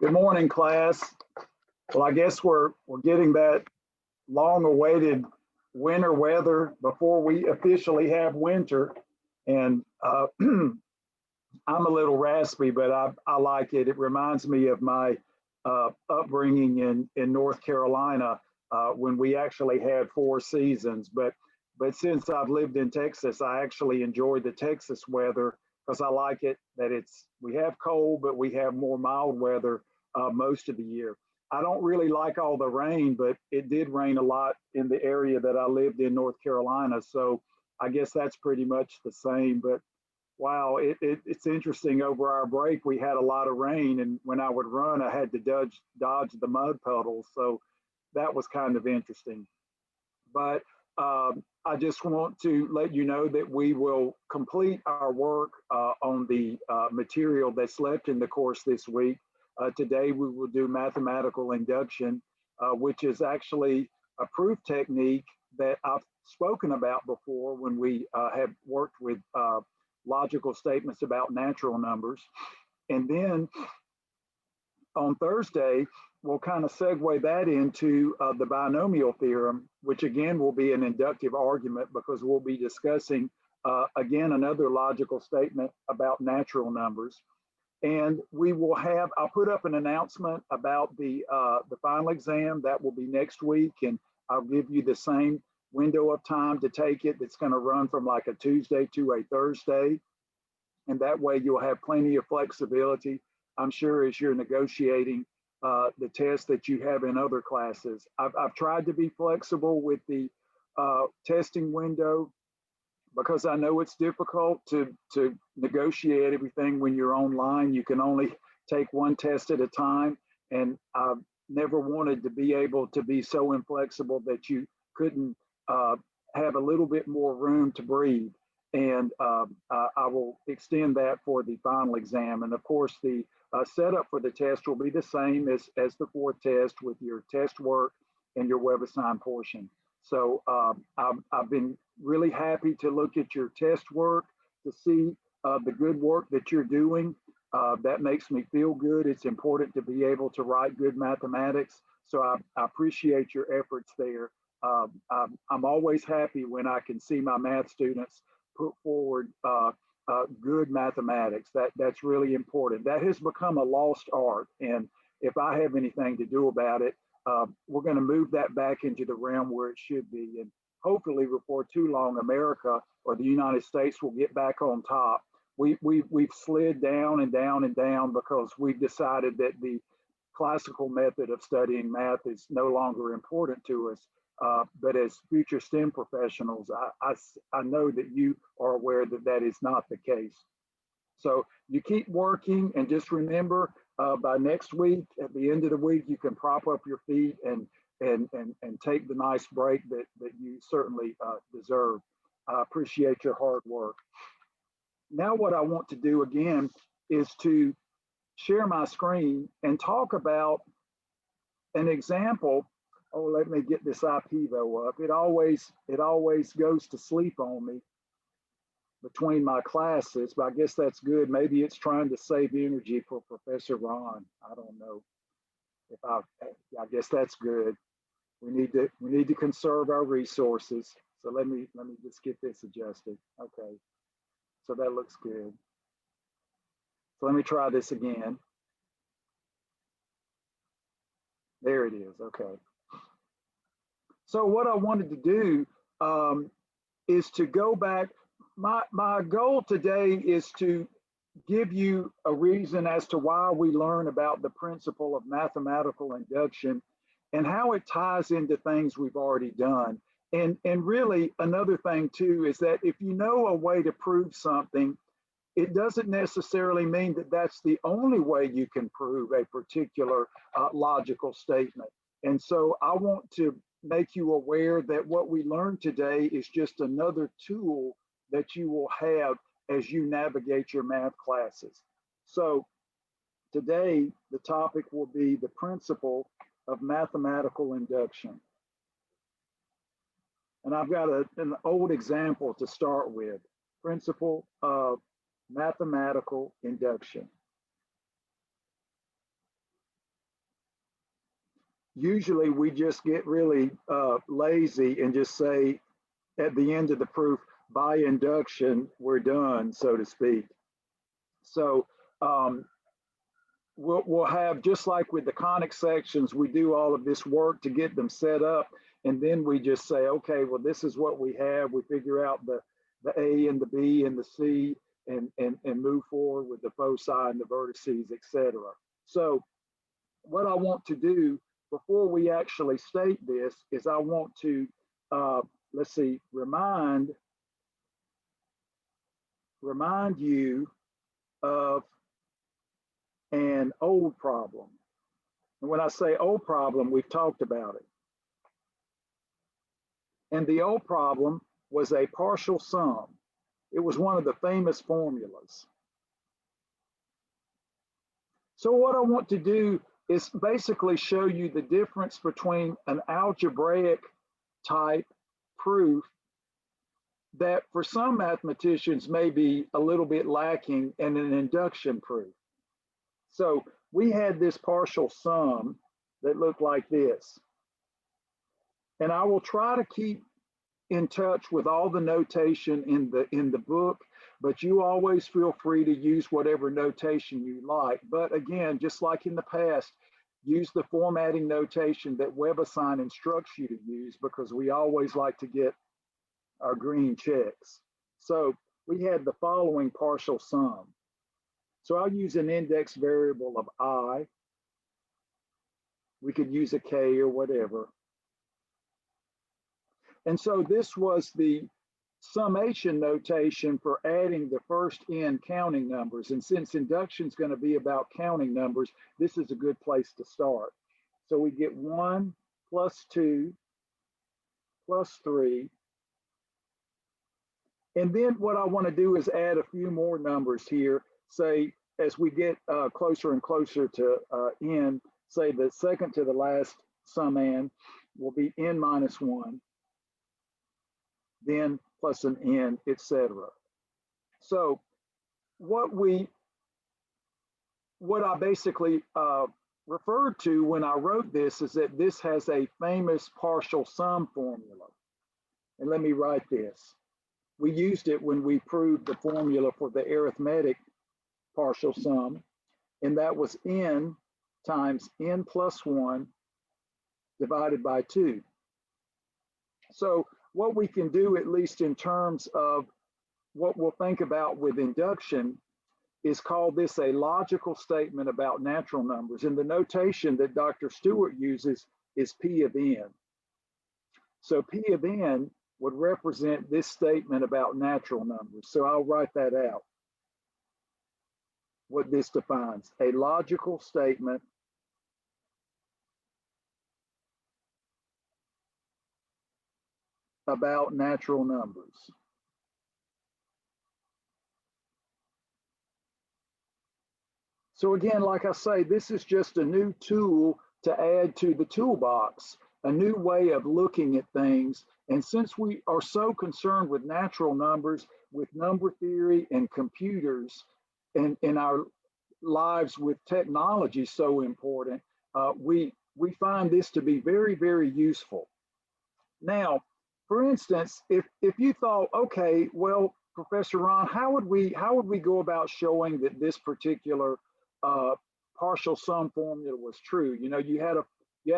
Good morning, class. Well, I guess we're getting that long-awaited winter weather before we officially have winter. And I'm a little raspy, but I like it. It reminds me of my upbringing in North Carolina when we actually had four seasons. But since I've lived in Texas, I actually enjoy the Texas weather because I like it that we have cold, but we have more mild weather most of the year. I don't really like all the rain, but it did rain a lot in the area that I lived in, North Carolina. So I guess that's pretty much the same. But wow, it's interesting. Over our break, we had a lot of rain, and when I would run, I had to dodge the mud puddles. So that was kind of interesting. But I just want to let you know that we will complete our work on the material that's left in the course this week. Today, we will do mathematical induction, which is actually a proof technique that I've spoken about before when we have worked with logical statements about natural numbers. And then on Thursday, we'll kind of segue that into the binomial theorem, which again will be an inductive argument because we'll be discussing again another logical statement about natural numbers. And we will have, I'll put up an announcement about the final exam that will be next week, and I'll give you the same window of time to take it. That's going to run from like a Tuesday to a Thursday. And that way you'll have plenty of flexibility, I'm sure, as you're negotiating the tests that you have in other classes. I've tried to be flexible with the testing window because I know it's difficult to negotiate everything when you're online. You can only take one test at a time. And I've never wanted to be able to be so inflexible that you couldn't have a little bit more room to breathe. And I will extend that for the final exam. And of course, the setup for the test will be the same as the fourth test with your test work and your WebAssign portion. So I've been really happy to look at your test work to see the good work that you're doing. That makes me feel good. It's important to be able to write good mathematics. So I appreciate your efforts there. I'm always happy when I can see my math students put forward good mathematics. That's really important. That has become a lost art. And if I have anything to do about it, we're going to move that back into the realm where it should be. And hopefully before too long, America or the United States will get back on top. We've slid down and down and down because we've decided that the classical method of studying math is no longer important to us. But as future STEM professionals, I know that you are aware that that is not the case. So you keep working, and just remember by next week, at the end of the week, you can prop up your feet and take the nice break that you certainly deserve. I appreciate your hard work. Now what I want to do again is to share my screen and talk about an example. Oh, let me get this IPVO up. It always goes to sleep on me between my classes, but I guess that's good. Maybe it's trying to save energy for Professor Ron. I don't know if I guess that's good. We need to conserve our resources. So let me just get this adjusted. Okay, so that looks good. So let me try this again. There it is. Okay. So what I wanted to do is to go back. My goal today is to give you a reason as to why we learn about the principle of mathematical induction and how it ties into things we've already done. And really another thing too is that if you know a way to prove something, it doesn't necessarily mean that that's the only way you can prove a particular logical statement. And so I want to make you aware that what we learned today is just another tool that you will have as you navigate your math classes. So today, the topic will be the principle of mathematical induction. And I've got an old example to start with, principle of mathematical induction. usually we just get really lazy and just say at the end of the proof, by induction, we're done, so to speak. So um, we'll have, just like with the conic sections, we do all of this work to get them set up. And then we just say, okay, well, this is what we have. We figure out the A and the B and the C and move forward with the foci and the vertices, etc. So what I want to do before we actually state this is I want to, let's see, remind you of an old problem. And when I say old problem, we've talked about it. And the old problem was a partial sum. It was one of the famous formulas. So what I want to do is basically show you the difference between an algebraic type proof that for some mathematicians may be a little bit lacking and an induction proof. So we had this partial sum that looked like this. And I will try to keep in touch with all the notation in the book, but you always feel free to use whatever notation you like. But again, just like in the past, use the formatting notation that WebAssign instructs you to use, because we always like to get our green checks. So we had the following partial sum. So I'll use an index variable of I. We could use a K or whatever. And so this was the summation notation for adding the first n counting numbers. And since induction is going to be about counting numbers, this is a good place to start. So we get 1 plus 2 plus 3. And then what I want to do is add a few more numbers here. Say, as we get closer and closer to n, say the second to the last summand will be n minus 1. Then plus an n, etc. So what I basically referred to when I wrote this is that this has a famous partial sum formula. And let me write this. We used it when we proved the formula for the arithmetic partial sum, and that was n times n plus 1 divided by 2. So what we can do, at least in terms of what we'll think about with induction, is call this a logical statement about natural numbers. And the notation that Dr. Stewart uses is P of n. So P of n would represent this statement about natural numbers. So I'll write that out. What this defines: a logical statement about natural numbers. So again, like I say, this is just a new tool to add to the toolbox, a new way of looking at things. And since we are so concerned with natural numbers, with number theory and computers, and in our lives with technology so important, we find this to be very, very useful. Now, for instance, if you thought, okay, well, Professor Ron, how would we go about showing that this particular partial sum formula was true? You know, you had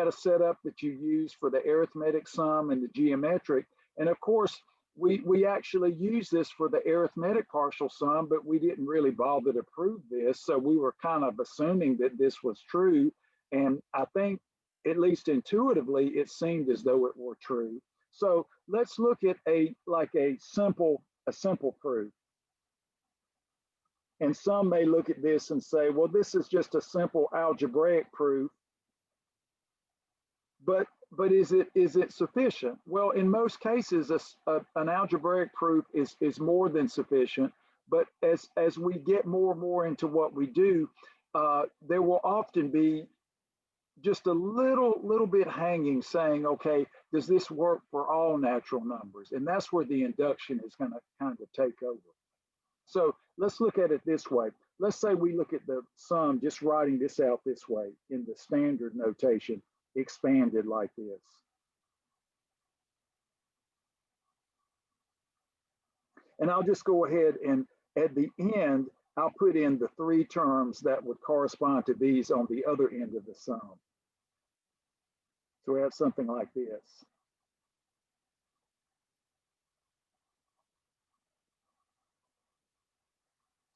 a setup that you used for the arithmetic sum and the geometric, and of course we actually use this for the arithmetic partial sum, but we didn't really bother to prove this, so we were kind of assuming that this was true. And I think, at least intuitively, it seemed as though it were true. So let's look at a simple proof. And some may look at this and say, well, this is just a simple algebraic proof. But is it sufficient? Well, in most cases, an algebraic proof is more than sufficient. But as we get more and more into what we do, there will often be just a little bit hanging, saying, okay, does this work for all natural numbers? And that's where the induction is going to kind of take over. So let's look at it this way. Let's say we look at the sum, just writing this out this way in the standard notation. expanded like this. And I'll just go ahead and at the end, I'll put in the 3 terms that would correspond to these on the other end of the sum. So we have something like this.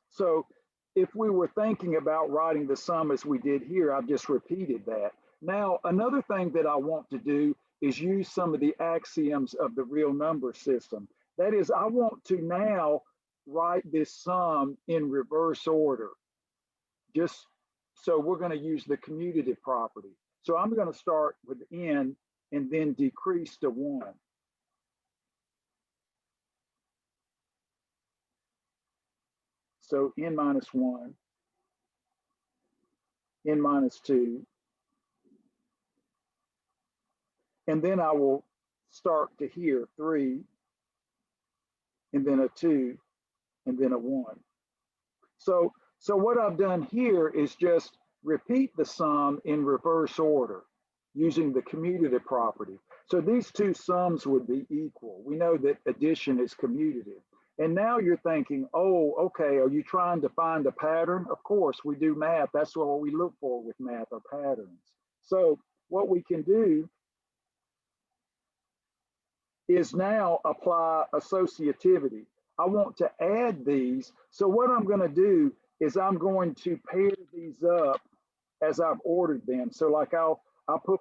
So if we were thinking about writing the sum as we did here, I've just repeated that. Now, another thing that I want to do is use some of the axioms of the real number system. That is, I want to now write this sum in reverse order. Just so we're going to use the commutative property. So I'm going to start with n and then decrease to 1. So n minus 1, n minus 2, and then I will start to here 3, and then a 2, and then a 1. So what I've done here is just repeat the sum in reverse order using the commutative property. So these two sums would be equal. We know that addition is commutative. And now you're thinking, oh, okay, are you trying to find a pattern? Of course, we do math. That's what we look for with math, are patterns. So what we can do is now apply associativity. I want to add these. So what I'm going to do is I'm going to pair these up as I've ordered them. So like I'll put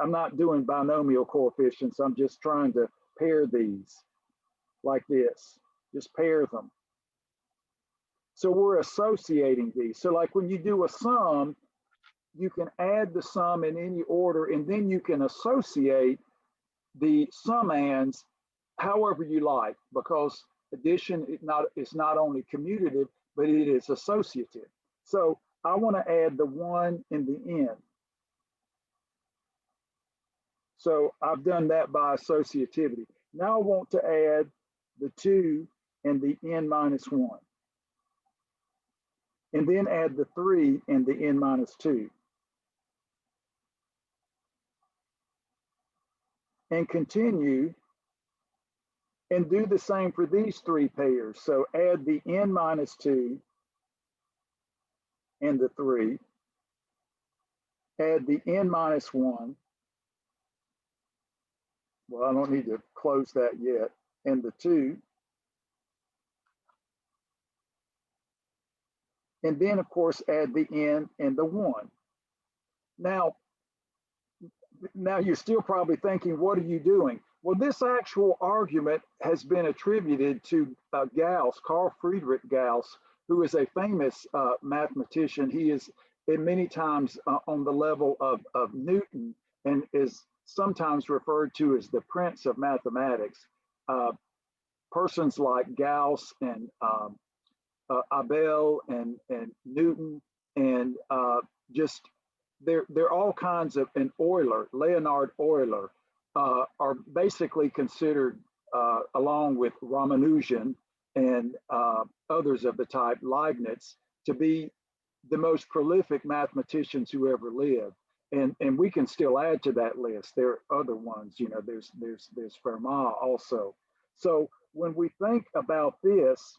I'm not doing binomial coefficients. I'm just trying to pair these like this. Just pair them. So we're associating these. So like when you do a sum, you can add the sum in any order, and then you can associate the summands however you like, because addition is not only commutative, but it is associative. So I want to add the 1 in the end. So I've done that by associativity. Now I want to add the 2 and the n minus 1. And then add the 3 and the n minus 2. And continue and do the same for these 3 pairs. So add the n minus 2 and the 3. Add the n minus 1. Well, I don't need to close that yet. And the 2. And then, of course, add the n and the 1. Now you're still probably thinking, what are you doing? Well, this actual argument has been attributed to Gauss, Carl Friedrich Gauss, who is a famous mathematician. He is many times on the level of Newton and is sometimes referred to as the prince of mathematics. Persons like Gauss and Abel and Newton and just there are all kinds of, and Euler, Leonhard Euler, are basically considered, along with Ramanujan and others of the type, Leibniz, to be the most prolific mathematicians who ever lived. And we can still add to that list. There are other ones, you know, there's Fermat also. So when we think about this,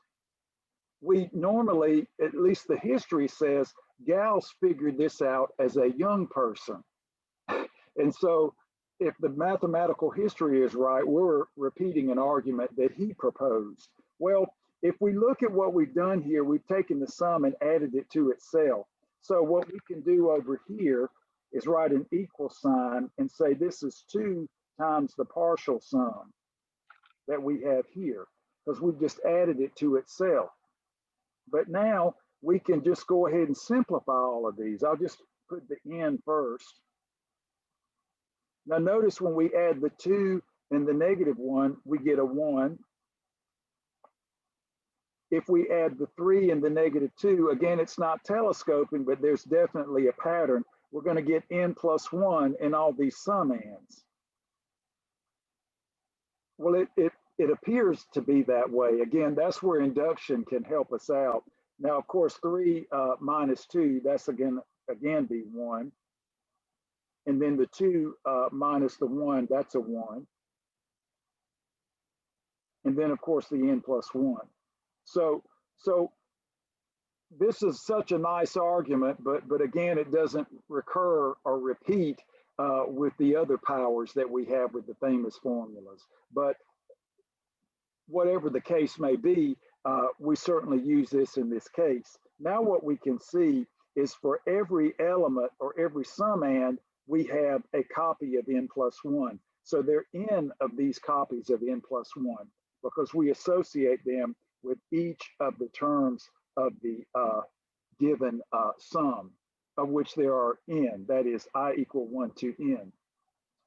we normally, at least the history says, Gauss figured this out as a young person. And so if the mathematical history is right, we're repeating an argument that he proposed. Well, if we look at what we've done here, we've taken the sum and added it to itself. So what we can do over here is write an equal sign and say this is 2 times the partial sum that we have here, because we've just added it to itself. But now we can just go ahead and simplify all of these. I'll just put the n first. Now notice when we add the 2 and the negative 1, we get a 1. If we add the 3 and the negative 2, again, it's not telescoping, but there's definitely a pattern. We're going to get n plus 1 in all these summands. Well, it appears to be that way. Again, that's where induction can help us out. Now, of course, 3 minus 2, that's again be 1. and then the 2 minus the 1, that's a 1. And then, of course, the n plus 1. So this is such a nice argument, but again, it doesn't recur or repeat with the other powers that we have with the famous formulas. But whatever the case may be, we certainly use this in this case. Now what we can see is for every element or every summand, we have a copy of n plus 1. So there are n of these copies of n plus 1 because we associate them with each of the terms of the given sum, of which there are n, that is I equal 1 to n.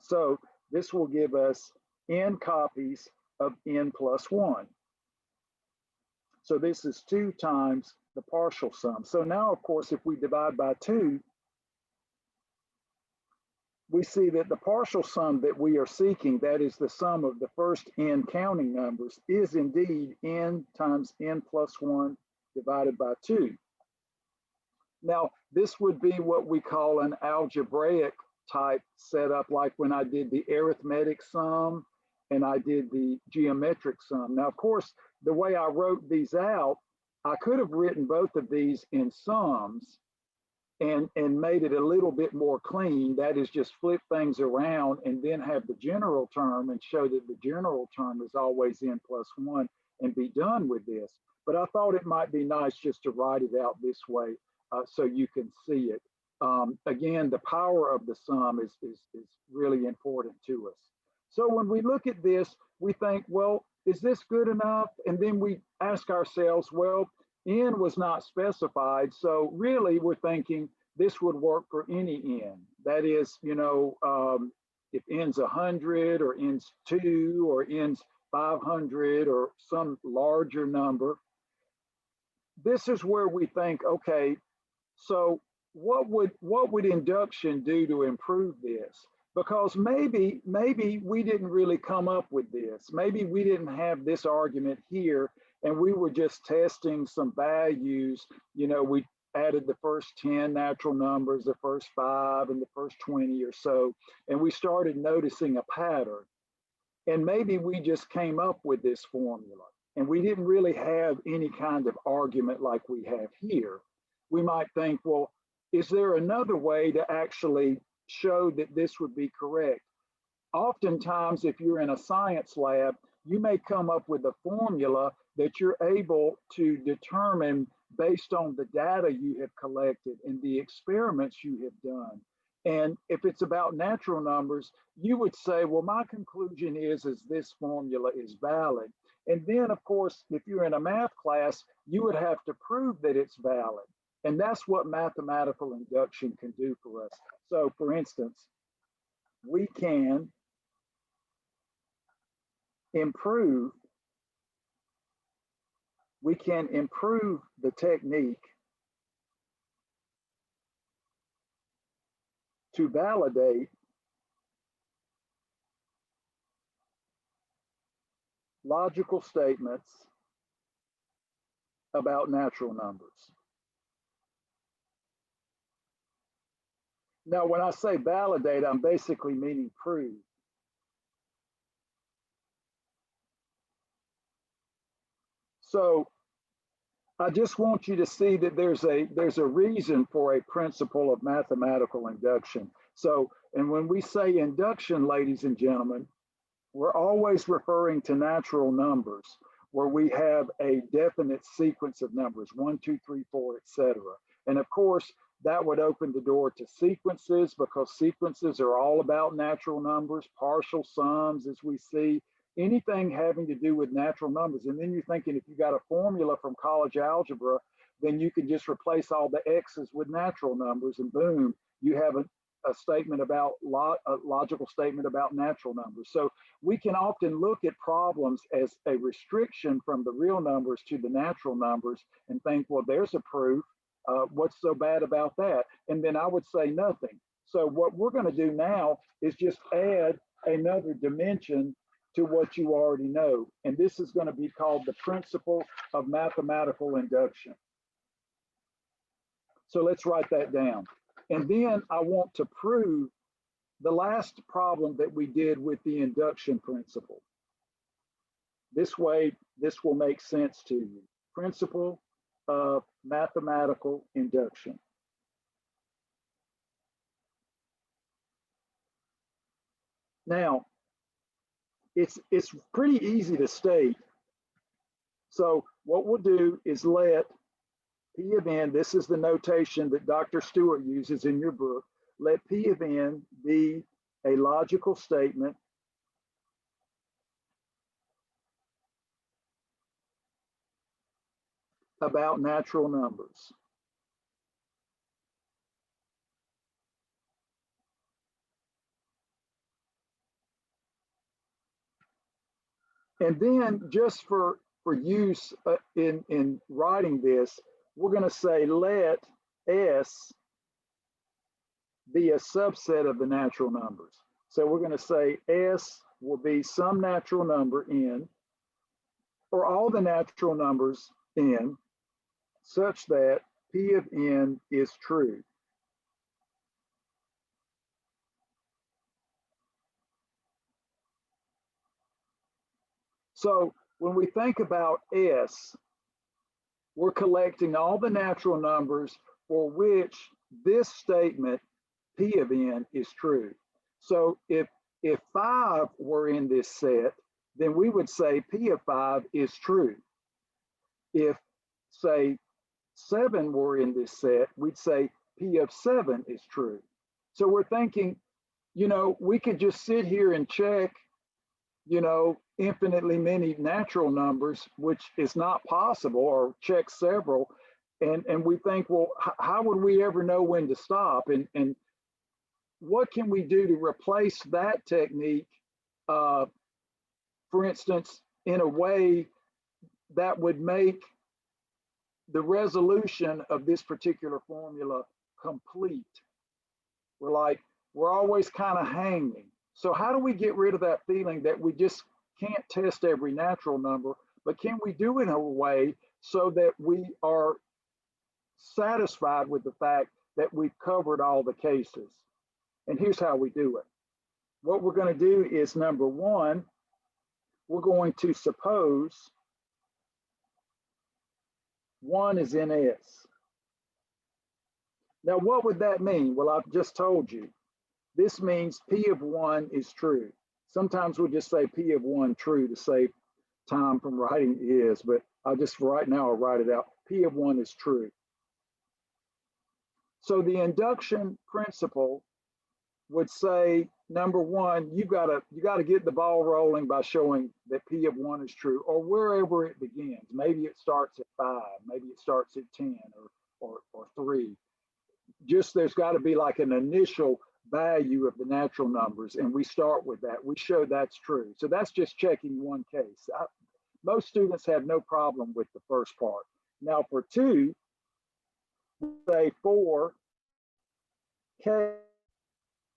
So this will give us n copies of n plus 1. So this is 2 times the partial sum. So now, of course, if we divide by 2, we see that the partial sum that we are seeking, that is the sum of the first n counting numbers, is indeed n times n plus 1 divided by 2. Now, this would be what we call an algebraic type setup, like when I did the arithmetic sum and I did the geometric sum. Now, of course, the way I wrote these out, I could have written both of these in sums and made it a little bit more clean. That is, just flip things around and then have the general term and show that the general term is always n plus 1 and be done with this. But I thought it might be nice just to write it out this way so you can see it. Again, the power of the sum is really important to us. So when we look at this, we think, well, is this good enough? And then we ask ourselves, well, n was not specified. So really we're thinking this would work for any n. That is, you know, if n's 100 or n's 2 or n's 500 or some larger number. This is where we think, okay, so what would induction do to improve this? Because maybe we didn't really come up with this. Maybe we didn't have this argument here and we were just testing some values. You know, we added the first 10 natural numbers, the first 5 and the first 20 or so, and we started noticing a pattern. And maybe we just came up with this formula and we didn't really have any kind of argument like we have here. We might think, well, is there another way to actually show that this would be correct? Oftentimes, if you're in a science lab, you may come up with a formula that you're able to determine based on the data you have collected and the experiments you have done. And if it's about natural numbers, you would say, well, my conclusion is this formula is valid. And then, of course, if you're in a math class, you would have to prove that it's valid. And that's what mathematical induction can do for us. So for instance, we can improve the technique to validate logical statements about natural numbers. Now, when I say validate, I'm basically meaning prove. So I just want you to see that there's a reason for a principle of mathematical induction. So, and when we say induction, ladies and gentlemen, we're always referring to natural numbers where we have a definite sequence of numbers, 1, 2, 3, 4, etc. And of course, that would open the door to sequences because sequences are all about natural numbers, partial sums, as we see, anything having to do with natural numbers. And then you're thinking if you got a formula from college algebra, then you can just replace all the x's with natural numbers and boom, you have a statement about a logical statement about natural numbers. So we can often look at problems as a restriction from the real numbers to the natural numbers and think, well, there's a proof. What's so bad about that? And then I would say nothing. So what we're going to do now is just add another dimension to what you already know. And this is going to be called the principle of mathematical induction. So let's write that down. And then I want to prove the last problem that we did with the induction principle. This way, this will make sense to you. Principle of mathematical induction. Now, it's pretty easy to state. So what we'll do is let P of n, this is the notation that Dr. Stewart uses in your book, let P of n be a logical statement about natural numbers. And then just for use in writing this, we're going to say let S be a subset of the natural numbers. So we're going to say S will be some natural number n, or all the natural numbers n, such that P of n is true. So when we think about S, we're collecting all the natural numbers for which this statement, P of n, is true. So if 5 were in this set, then we would say P of 5 is true. If, say, 7 were in this set, we'd say P of 7 is true. So we're thinking, you know, we could just sit here and check, you know, infinitely many natural numbers, which is not possible, or check several. And we think, well, how would we ever know when to stop? And what can we do to replace that technique, for instance, in a way that would make the resolution of this particular formula complete? We're always kind of hanging. So how do we get rid of that feeling that we just can't test every natural number, but can we do it in a way so that we are satisfied with the fact that we've covered all the cases? And here's how we do it. What we're going to do is, number one, we're going to suppose 1 is in S. Now, what would that mean? Well, I've just told you. This means P of 1 is true. Sometimes we'll just say P of 1 true to save time from writing is, but I'll just right now I'll write it out. P of 1 is true. So the induction principle would say, number one, you gotta get the ball rolling by showing that P of 1 is true, or wherever it begins. Maybe it starts at 5, maybe it starts at 10 or 3. Just there's got to be like an initial value of the natural numbers, and we start with that. We show that's true. So that's just checking one case. Most students have no problem with the first part. Now for 2, say 4, K,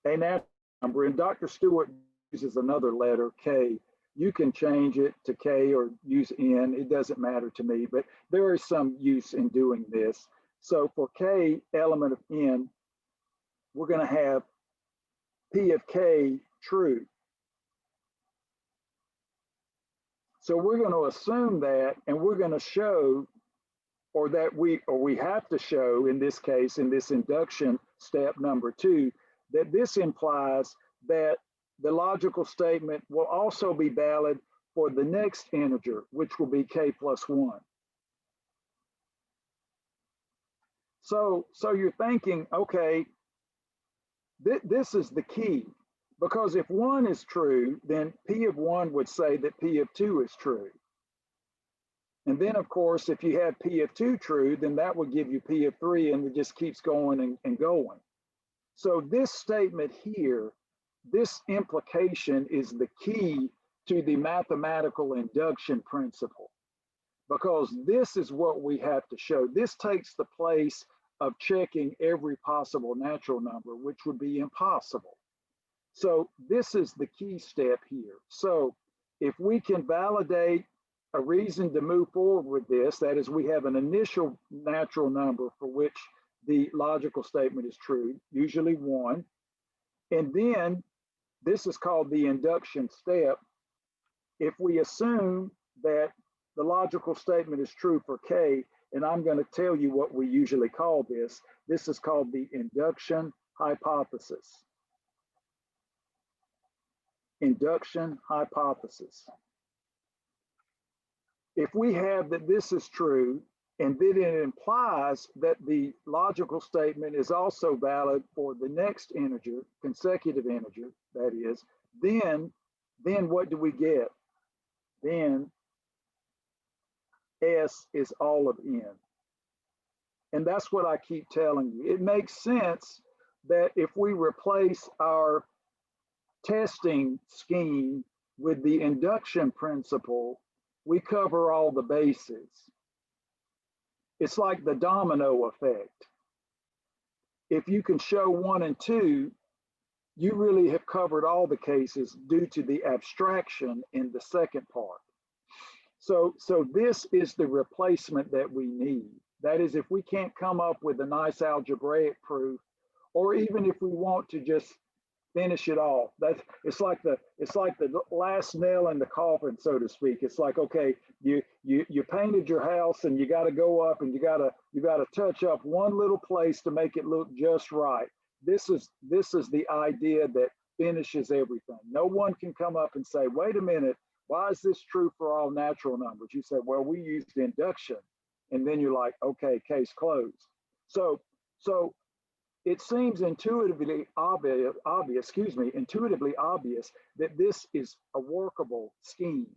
a natural number, and Dr. Stewart uses another letter, K. You can change it to K or use N. It doesn't matter to me, but there is some use in doing this. So for K element of N, we're going to have P of K true. So we're going to assume that, and we're going to show, or we have to show in this case, in this induction step number 2, that this implies that the logical statement will also be valid for the next integer, which will be K plus 1. So you're thinking, okay, this is the key, because if 1 is true, then P of 1 would say that P of 2 is true. And then, of course, if you have P of 2 true, then that would give you P of 3, and it just keeps going and going. So this statement here, this implication is the key to the mathematical induction principle, because this is what we have to show. This takes the place of checking every possible natural number, which would be impossible. So this is the key step here. So if we can validate a reason to move forward with this, that is, we have an initial natural number for which the logical statement is true, usually 1, And then this is called the induction step. If we assume that the logical statement is true for K, and I'm going to tell you what we usually call this. This is called the induction hypothesis. Induction hypothesis. If we have that this is true, and then it implies that the logical statement is also valid for the next integer, consecutive integer, that is, then what do we get? Then S is all of N. And that's what I keep telling you. It makes sense that if we replace our testing scheme with the induction principle, we cover all the bases. It's like the domino effect. If you can show 1 and 2, you really have covered all the cases due to the abstraction in the second part. So this is the replacement that we need. That is, if we can't come up with a nice algebraic proof, or even if we want to just finish it off, it's like the last nail in the coffin, so to speak. It's like, okay, you painted your house and you got to go up and you got to touch up one little place to make it look just right. This is the idea that finishes everything. No one can come up and say, wait a minute, why is this true for all natural numbers? You say, well, we used induction. And then you're like, okay, case closed. So it seems intuitively obvious that this is a workable scheme.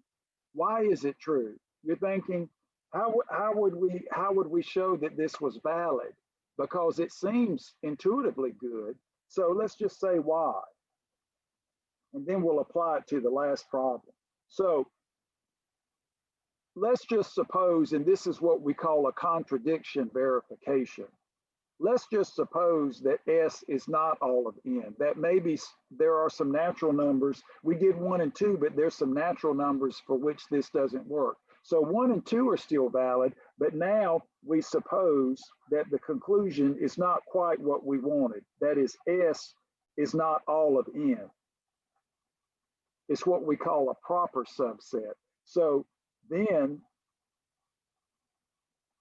Why is it true? You're thinking, how would we show that this was valid? Because it seems intuitively good. So let's just say why. And then we'll apply it to the last problem. So let's just suppose, and this is what we call a contradiction verification. Let's just suppose that S is not all of N. That maybe there are some natural numbers. We did 1 and 2, but there's some natural numbers for which this doesn't work. So 1 and 2 are still valid, but now we suppose that the conclusion is not quite what we wanted. That is, S is not all of N. It's what we call a proper subset. So then,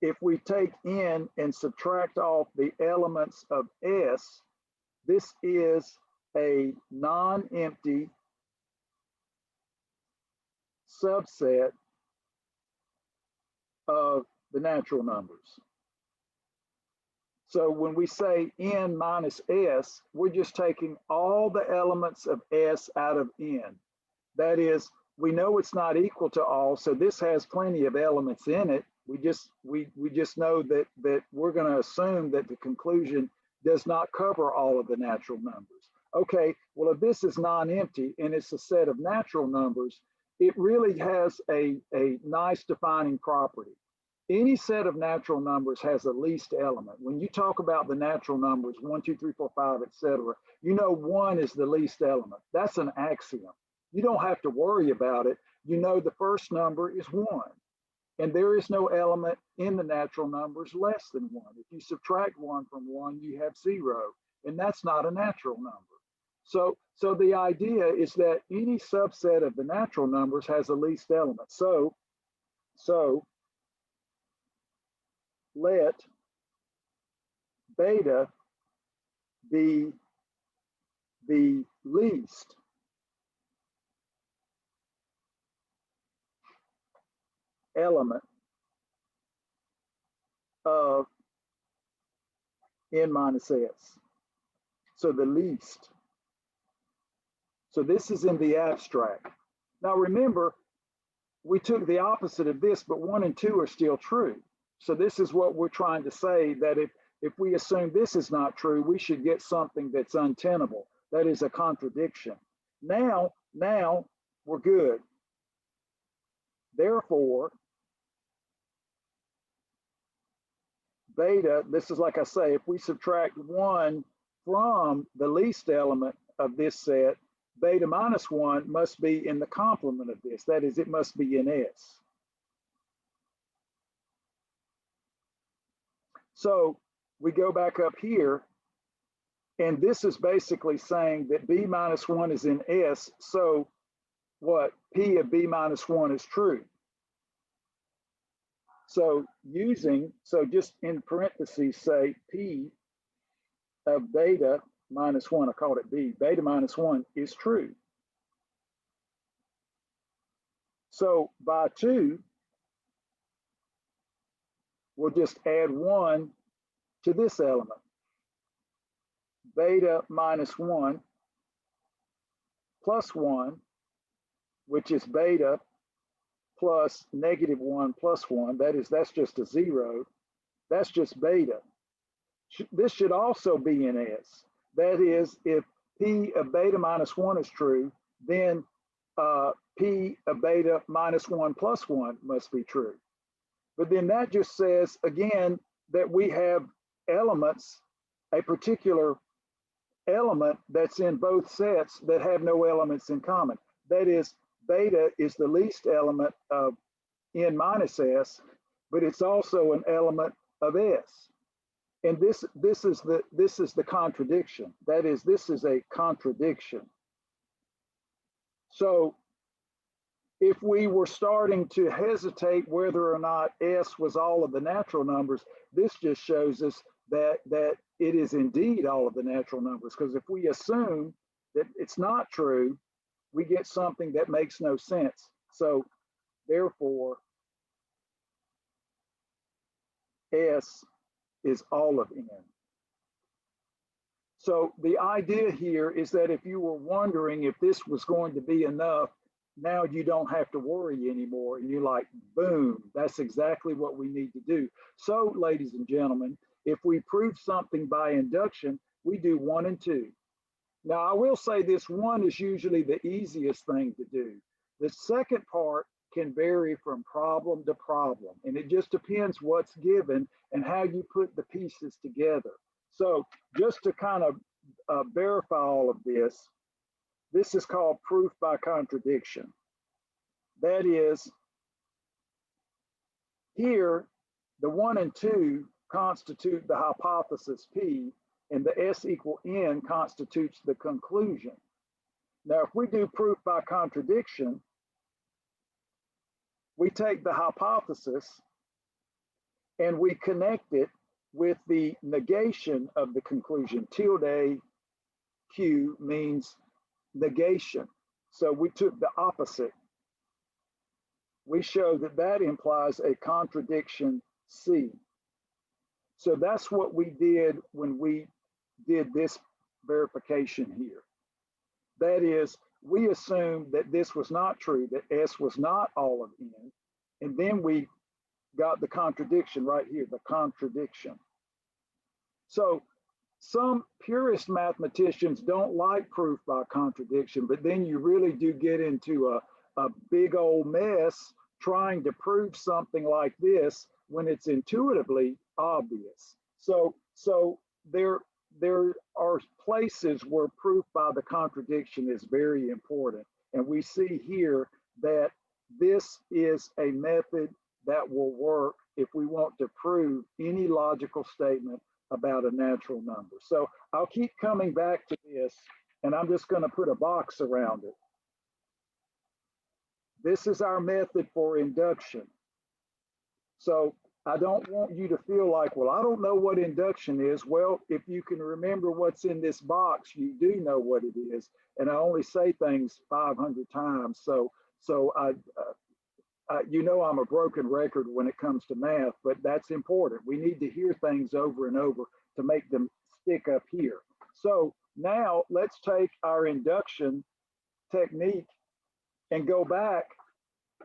if we take N and subtract off the elements of S, this is a non-empty subset of the natural numbers. So when we say N minus S, we're just taking all the elements of S out of N. That is, we know it's not equal to all, so this has plenty of elements in it. We just know that we're going to assume that the conclusion does not cover all of the natural numbers. Okay, well, if this is non-empty and it's a set of natural numbers, it really has a nice defining property. Any set of natural numbers has a least element. When you talk about the natural numbers, 1, 2, 3, 4, 5, etc., you know 1 is the least element. That's an axiom. You don't have to worry about it. You know the first number is 1. And there is no element in the natural numbers less than 1. If you subtract 1 from 1, you have 0. And that's not a natural number. So the idea is that any subset of the natural numbers has a least element. So let beta be the least element of N minus S. So the least. So this is in the abstract. Now remember, we took the opposite of this, but 1 and 2 are still true. So this is what we're trying to say, that if we assume this is not true, we should get something that's untenable. That is a contradiction. Now we're good. Therefore, beta, this is like I say, if we subtract 1 from the least element of this set, beta minus 1 must be in the complement of this. That is, it must be in S. So we go back up here And this is basically saying that B minus 1 is in S, so what? P of B minus 1 is true. So just in parentheses, say P of beta minus 1, I called it B, beta minus 1 is true. So by 2, we'll just add 1 to this element. Beta minus 1 plus 1, which is beta plus negative 1 plus 1. That's just a 0. That's just beta. This should also be in S. That is, if P of beta minus 1 is true, then P of beta minus 1 plus 1 must be true. But then that just says, again, that we have elements, a particular element that's in both sets that have no elements in common. That is, beta is the least element of N minus S, but it's also an element of S. And this is the contradiction. That is, this is a contradiction. So if we were starting to hesitate whether or not S was all of the natural numbers, this just shows us that it is indeed all of the natural numbers. Because if we assume that it's not true, we get something that makes no sense. So therefore, S is all of N. So the idea here is that if you were wondering if this was going to be enough, now you don't have to worry anymore. And you're like, boom, that's exactly what we need to do. So, ladies and gentlemen, if we prove something by induction, we do 1 and 2. Now, I will say this 1 is usually the easiest thing to do. The second part can vary from problem to problem, and it just depends what's given and how you put the pieces together. So just to kind of verify all of this, this is called proof by contradiction. That is, here, the 1 and 2 constitute the hypothesis P, and the S equal N constitutes the conclusion. Now, if we do proof by contradiction, we take the hypothesis and we connect it with the negation of the conclusion. Tilde Q means negation. So we took the opposite. We show that that implies a contradiction C. So that's what we did when we did this verification here. That is, we assumed that this was not true, that S was not all of N, and then we got the contradiction right here, the contradiction. So some purist mathematicians don't like proof by contradiction, but then you really do get into a big old mess trying to prove something like this when it's intuitively obvious. So there are places where proof by the contradiction is very important. And we see here that this is a method that will work if we want to prove any logical statement about a natural number. So I'll keep coming back to this, and I'm just going to put a box around it. This is our method for induction. So I don't want you to feel like, well, I don't know what induction is. Well, if you can remember what's in this box, you do know what it is. And I only say things 500 times. So you know I'm a broken record when it comes to math, but that's important. We need to hear things over and over to make them stick up here. So now let's take our induction technique and go back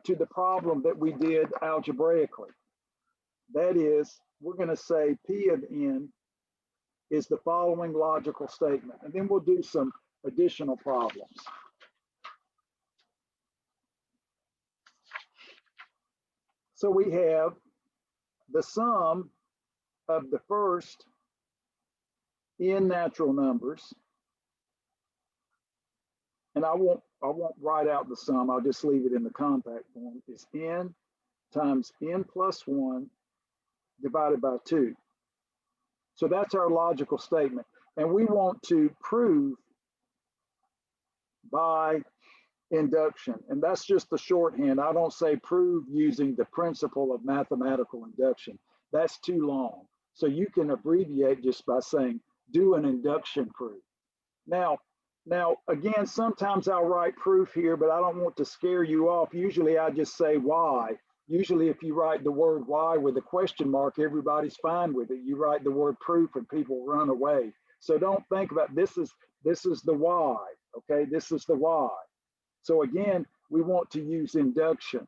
to the problem that we did algebraically. That is, we're going to say P of N is the following logical statement, and then we'll do some additional problems. So we have the sum of the first N natural numbers, and I won't write out the sum, I'll just leave it in the compact form, is N times N plus 1 divided by 2. So that's our logical statement. And we want to prove by induction. And that's just the shorthand. I don't say prove using the principle of mathematical induction. That's too long. So you can abbreviate just by saying do an induction proof. Now again, sometimes I'll write proof here, but I don't want to scare you off. Usually I just say why. Usually if you write the word why with a question mark, everybody's fine with it. You write the word proof and people run away. So don't think about this is the why, okay? This is the why. So again, we want to use induction.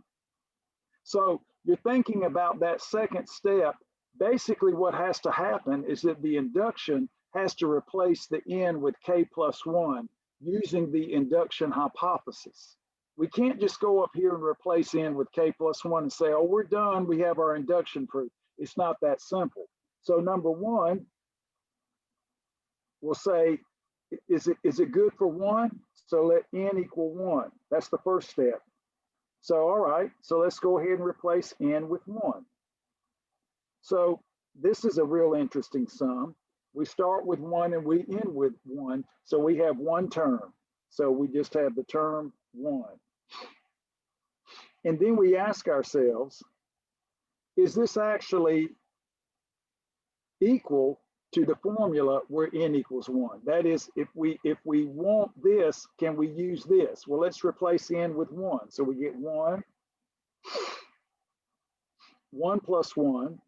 So you're thinking about that second step. Basically what has to happen is that the induction has to replace the n with k plus 1 using the induction hypothesis. We can't just go up here and replace n with k plus 1 and say, oh, we're done, we have our induction proof. It's not that simple. So number one, we'll say, is it good for 1? So let n equal 1. That's the first step. So all right, so let's go ahead and replace n with 1. So this is a real interesting sum. We start with 1 and we end with 1. So we have one term. So we just have the term 1. And then we ask ourselves, is this actually equal to the formula where n equals 1? That is, if we want this, can we use this? Well, let's replace n with 1. So we get 1 plus 1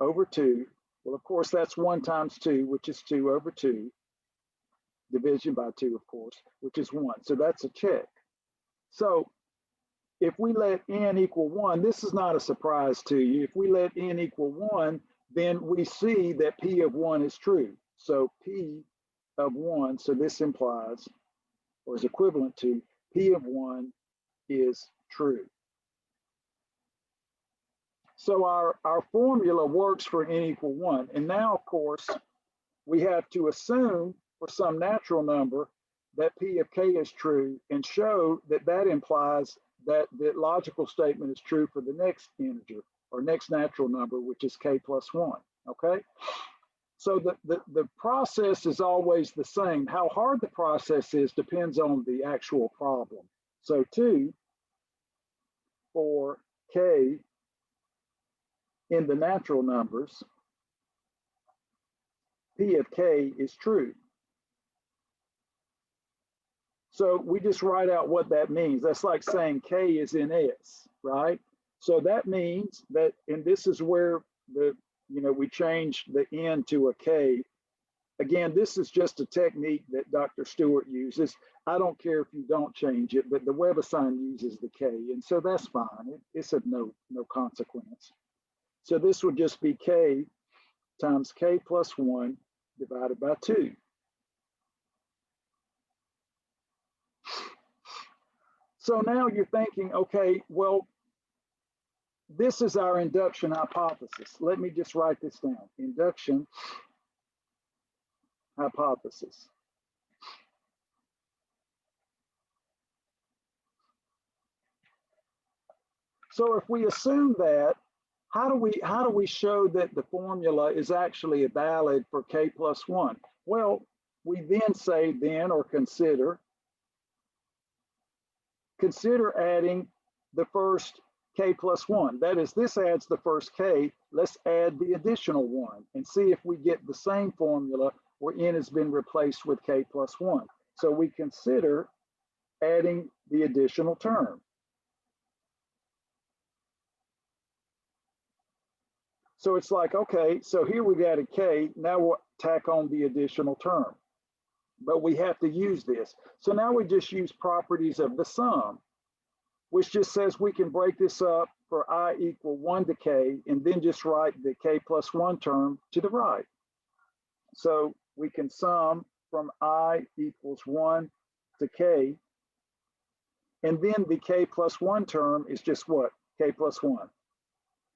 over 2. Well, of course, that's 1 times 2, which is 2 over 2. Division by 2, of course, which is 1. So that's a check. So if we let n equal 1, this is not a surprise to you. If we let n equal 1, then we see that P of 1 is true. So P of 1, so this implies, or is equivalent to, P of 1 is true. So our formula works for n equal 1. And now, of course, we have to assume for some natural number that P of k is true and show that that implies that the logical statement is true for the next integer or next natural number, which is k plus 1, okay? So the process is always the same. How hard the process is depends on the actual problem. So 2 for k in the natural numbers, P of k is true. So we just write out what that means. That's like saying k is in S, right? So that means that, and this is where we change the n to a k. Again, this is just a technique that Dr. Stewart uses. I don't care if you don't change it, but the WebAssign uses the k, and so that's fine. It's of no consequence. So this would just be k times k plus 1 divided by 2. So now you're thinking, okay, well, this is our induction hypothesis. Let me just write this down. Induction hypothesis. So if we assume that, how do we show that the formula is actually valid for k plus 1? Well, we then say or consider adding the first k plus 1. That is, this adds the first k. Let's add the additional 1 and see if we get the same formula where n has been replaced with k plus 1. So we consider adding the additional term. So it's like, okay, so here we got a k, now we'll tack on the additional term. But we have to use this. So now we just use properties of the sum, which just says we can break this up for I equal 1 to k, and then just write the k plus 1 term to the right. So we can sum from I equals 1 to k, and then the k plus 1 term is just what? K plus 1.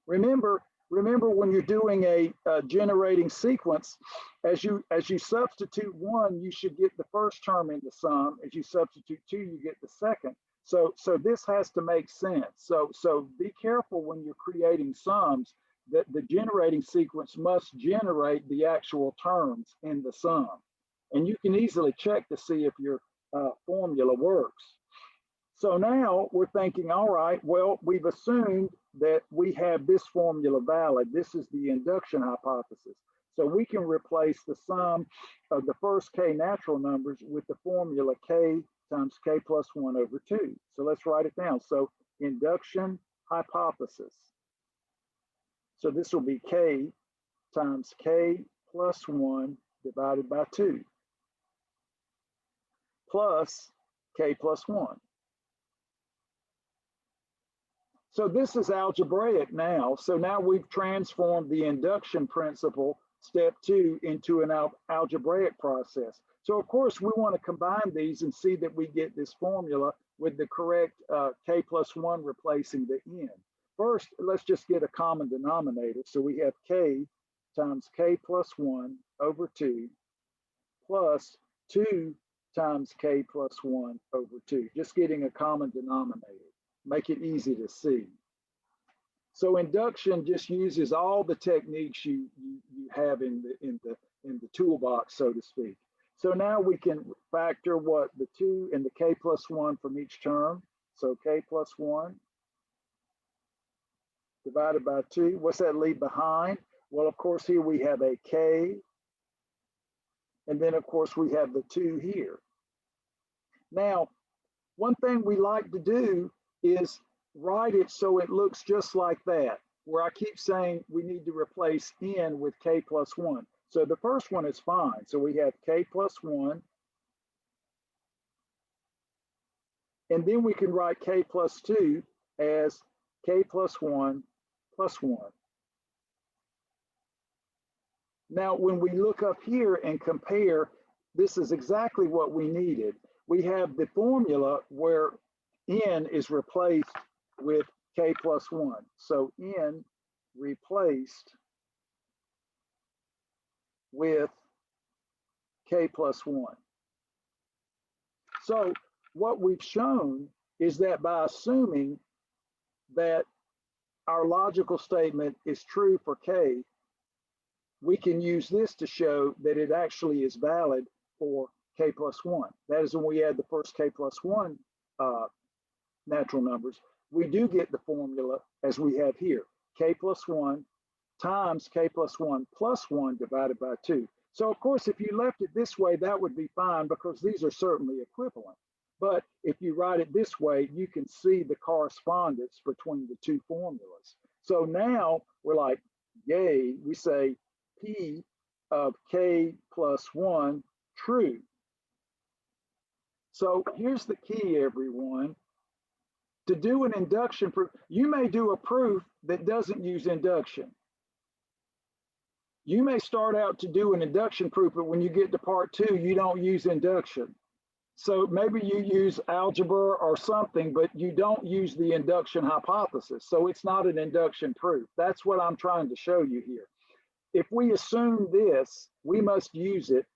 Remember when you're doing a generating sequence, as you substitute 1, you should get the first term in the sum. As you substitute 2, you get the second. So this has to make sense. So be careful when you're creating sums that the generating sequence must generate the actual terms in the sum. And you can easily check to see if your formula works. So now we're thinking, all right, well, we've assumed that we have this formula valid. This is the induction hypothesis. So we can replace the sum of the first k natural numbers with the formula k times k plus 1 over 2. So let's write it down. So induction hypothesis. So this will be k times k plus 1 divided by 2 plus k plus 1. So this is algebraic now. So now we've transformed the induction principle, step 2, into an algebraic process. So of course we want to combine these and see that we get this formula with the correct k plus 1 replacing the n. First, let's just get a common denominator. So we have k times k plus 1 over 2 plus 2 times k plus 1 over 2. Just getting a common denominator. Make it easy to see. So induction just uses all the techniques you have in the toolbox, so to speak. So now we can factor what the 2 and the k plus 1 from each term. So k plus 1 divided by 2. What's that leave behind? Well, of course, here we have a k, and then of course we have the 2 here. Now, one thing we like to do is write it so it looks just like that, where I keep saying we need to replace n with k plus 1. So the first one is fine. So we have k plus 1, and then we can write k plus 2 as k plus 1 plus 1. Now, when we look up here and compare, this is exactly what we needed. We have the formula where n is replaced with k plus 1. So n replaced with k plus 1. So what we've shown is that by assuming that our logical statement is true for k, we can use this to show that it actually is valid for k plus 1. That is when we add the first k plus 1 natural numbers, we do get the formula as we have here, k plus 1 times k plus 1 plus 1 divided by 2. So of course, if you left it this way, that would be fine because these are certainly equivalent. But if you write it this way, you can see the correspondence between the two formulas. So now we're like, yay, we say P of k plus 1 true. So here's the key, everyone. To do an induction proof, you may do a proof that doesn't use induction. You may start out to do an induction proof, but when you get to part 2, you don't use induction. So maybe you use algebra or something, but you don't use the induction hypothesis. So it's not an induction proof. That's what I'm trying to show you here. If we assume this, we must use it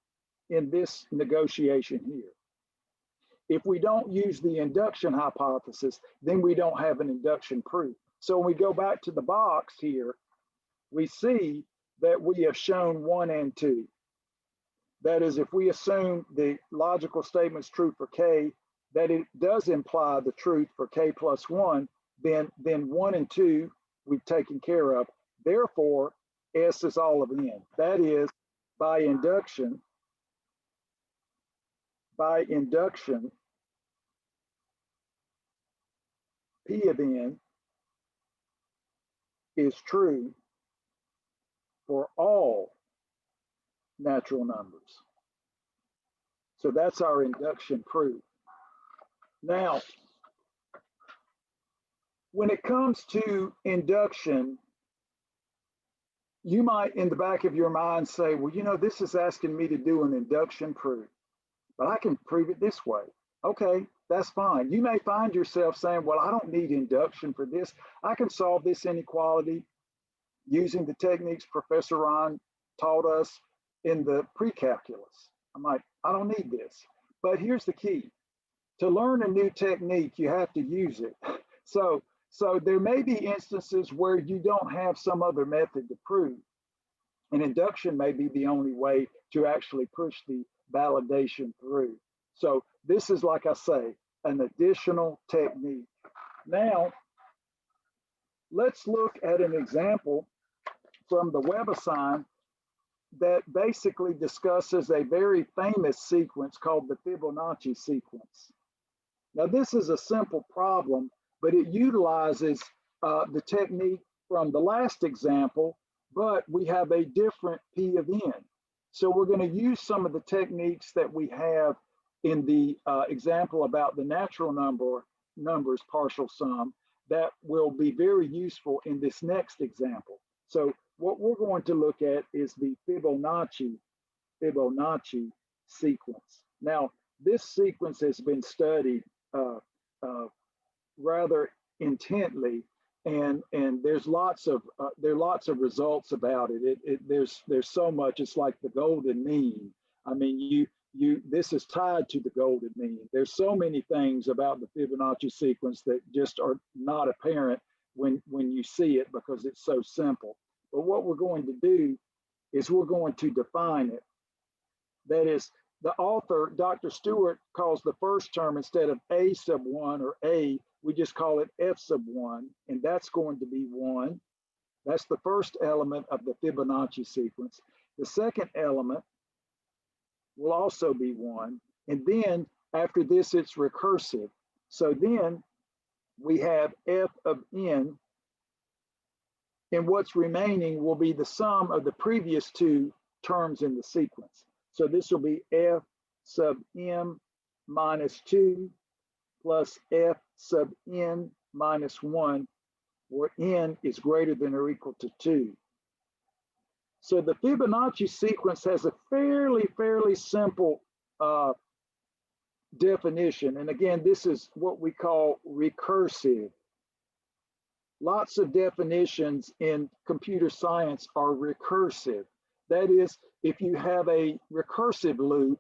in this negotiation here. If we don't use the induction hypothesis, then we don't have an induction proof. So when we go back to the box here, we see that we have shown 1 and 2. That is, if we assume the logical statement is true for k, that it does imply the truth for k plus 1, then 1 and 2 we've taken care of. Therefore, S is all of n. That is, by induction, P of n is true for all natural numbers. So that's our induction proof. Now, when it comes to induction, you might in the back of your mind say, well, you know, this is asking me to do an induction proof, but I can prove it this way. Okay, that's fine. You may find yourself saying, well, I don't need induction for this. I can solve this inequality using the techniques Professor Ron taught us in the pre-calculus. I'm like, I don't need this. But here's the key. To learn a new technique, you have to use it. So there may be instances where you don't have some other method to prove. And induction may be the only way to actually push the validation through. So this is, like I say, an additional technique. Now, let's look at an example from the WebAssign that basically discusses a very famous sequence called the Fibonacci sequence. Now, this is a simple problem, but it utilizes the technique from the last example, but we have a different P of n. So we're going to use some of the techniques that we have in the example about the natural numbers partial sum that will be very useful in this next example. So what we're going to look at is the Fibonacci sequence. Now, this sequence has been studied rather intently, and there's lots of results about it. There's so much. It's like the golden mean. I mean, this is tied to the golden mean. There's so many things about the Fibonacci sequence that just are not apparent when you see it because it's so simple. But what we're going to do is we're going to define it. That is, the author, Dr. Stewart, calls the first term, instead of a sub 1 or a, we just call it f sub 1, and that's going to be 1. That's the first element of the Fibonacci sequence. The second element will also be 1, and then after this, it's recursive. So then we have f of n, and what's remaining will be the sum of the previous two terms in the sequence. So this will be f sub m minus 2 plus f sub n minus 1, where n is greater than or equal to 2. So the Fibonacci sequence has a fairly simple definition. And again, this is what we call recursive. Lots of definitions in computer science are recursive. That is, if you have a recursive loop,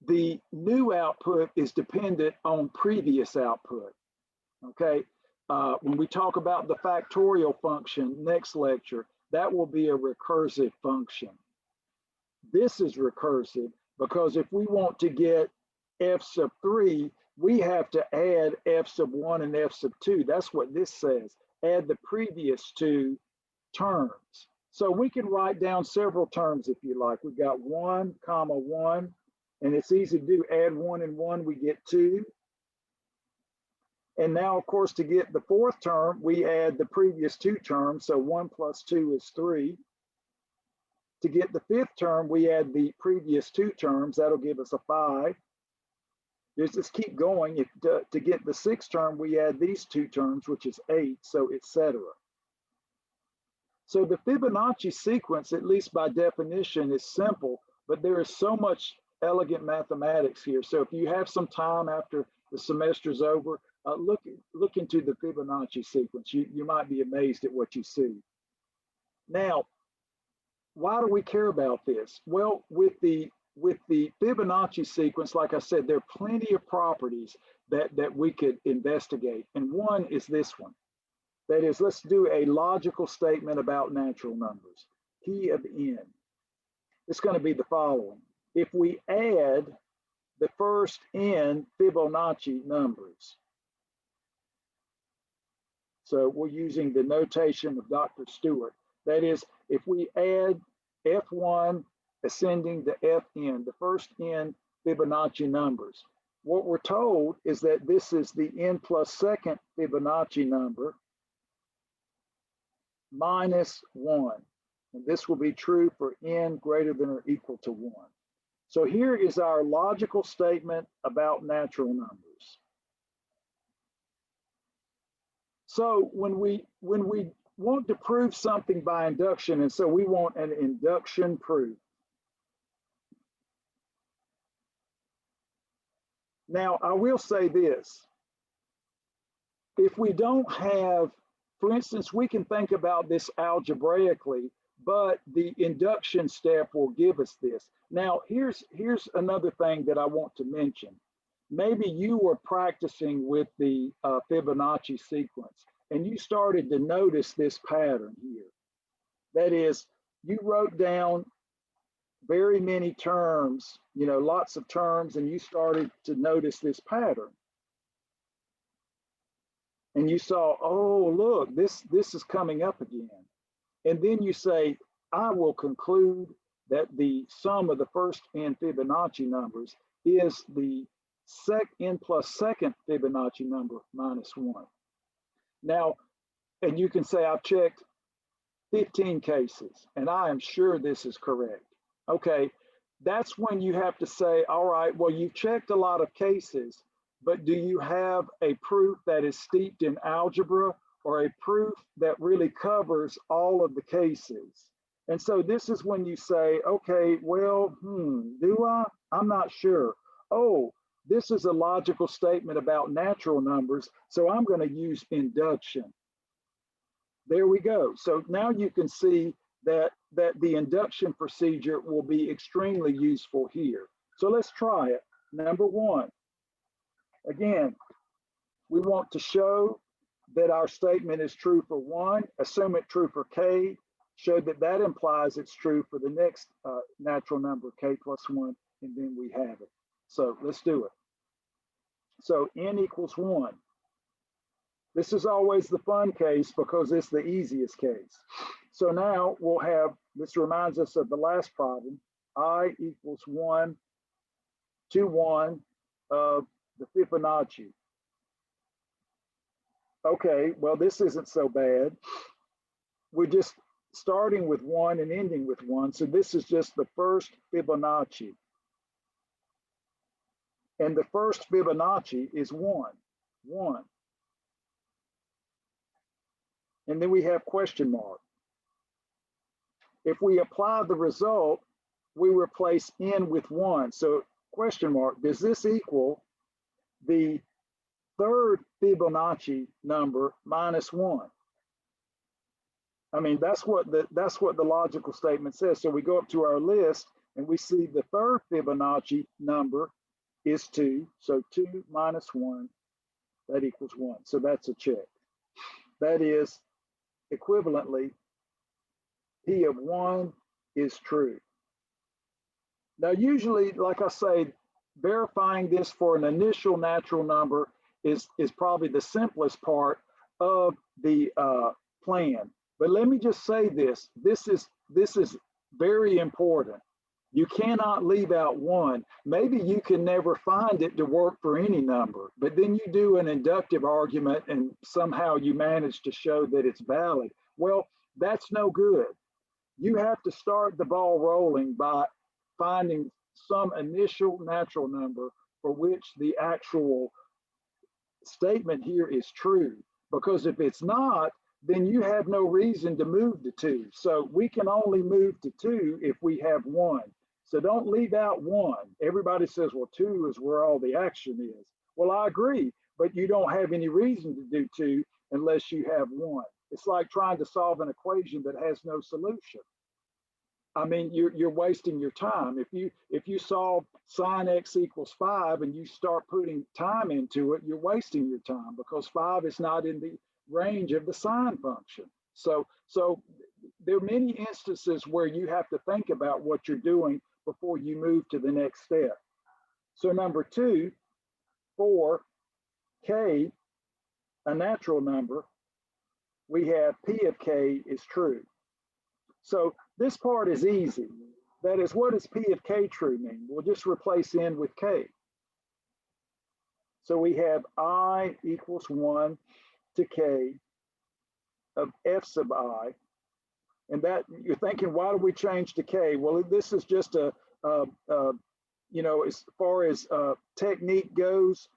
the new output is dependent on previous output, okay? When we talk about the factorial function next lecture, that will be a recursive function. This is recursive because if we want to get f sub 3, we have to add f sub 1 and f sub 2. That's what this says. Add the previous two terms. So we can write down several terms if you like. We've got 1, comma 1, and it's easy to do. Add 1 and 1, we get 2. And now, of course, to get the fourth term, we add the previous two terms. So 1 plus 2 is 3. To get the fifth term, we add the previous two terms. That'll give us a 5. Just keep going. To get the sixth term, we add these two terms, which is 8, so etc. So the Fibonacci sequence, at least by definition, is simple, but there is so much elegant mathematics here. So if you have some time after the semester's over, look into the Fibonacci sequence. You might be amazed at what you see. Now, why do we care about this? Well, with the Fibonacci sequence, like I said, there are plenty of properties that we could investigate. And one is this one. That is, let's do a logical statement about natural numbers. P of n. It's going to be the following. If we add the first n Fibonacci numbers, so we're using the notation of Dr. Stewart. That is, if we add f1 ascending to fn, the first n Fibonacci numbers, what we're told is that this is the n plus second Fibonacci number minus 1. And this will be true for n greater than or equal to 1. So here is our logical statement about natural numbers. So when we want to prove something by induction, and so we want an induction proof. Now, I will say this. If we don't have, for instance, we can think about this algebraically, but the induction step will give us this. Now, here's another thing that I want to mention. Maybe you were practicing with the Fibonacci sequence, and you started to notice this pattern here. That is, you wrote down very many terms, lots of terms, and you started to notice this pattern. And you saw, oh, look, this is coming up again. And then you say, I will conclude that the sum of the first n Fibonacci numbers is the n plus second Fibonacci number minus 1. Now, and you can say, I've checked 15 cases, and I am sure this is correct. Okay, that's when you have to say, all right, well, you've checked a lot of cases, but do you have a proof that is steeped in algebra or a proof that really covers all of the cases? And so this is when you say, okay, well, do I? I'm not sure. Oh, this is a logical statement about natural numbers, so I'm going to use induction. There we go. So now you can see that the induction procedure will be extremely useful here. So let's try it. Number 1. Again, we want to show that our statement is true for 1, assume it true for k, show that that implies it's true for the next natural number, k plus 1, and then we have it. So let's do it. So n equals 1. This is always the fun case because it's the easiest case. So now we'll have, this reminds us of the last problem, I equals 1 to 1 of the Fibonacci. Okay, well, this isn't so bad. We're just starting with 1 and ending with 1. So this is just the first Fibonacci. And the first Fibonacci is 1, 1. And then we have question mark. If we apply the result, we replace n with 1. So question mark, does this equal the third Fibonacci number minus 1? I mean, that's what the logical statement says. So we go up to our list and we see the third Fibonacci number is 2. So 2 minus 1, that equals 1. So that's a check. That is equivalently, P of 1 is true. Now, usually, like I say, verifying this for an initial natural number is probably the simplest part of the plan. But let me just say this. This is very important. You cannot leave out 1. Maybe you can never find it to work for any number, but then you do an inductive argument and somehow you manage to show that it's valid. Well, that's no good. You have to start the ball rolling by finding some initial natural number for which the actual statement here is true. Because if it's not, then you have no reason to move to 2. So we can only move to 2 if we have 1. So don't leave out 1. Everybody says, well, 2 is where all the action is. Well, I agree, but you don't have any reason to do 2 unless you have 1. It's like trying to solve an equation that has no solution. I mean, you're wasting your time. If you solve sine x equals 5 and you start putting time into it, you're wasting your time because 5 is not in the range of the sine function. So there are many instances where you have to think about what you're doing before you move to the next step. So number 2, for k, a natural number, we have P of k is true. So this part is easy. That is, what does P of k true mean? We'll just replace n with k. So we have I equals 1 to k of f sub I. And that, you're thinking, why do we change to k? Well, this is just as far as technique goes,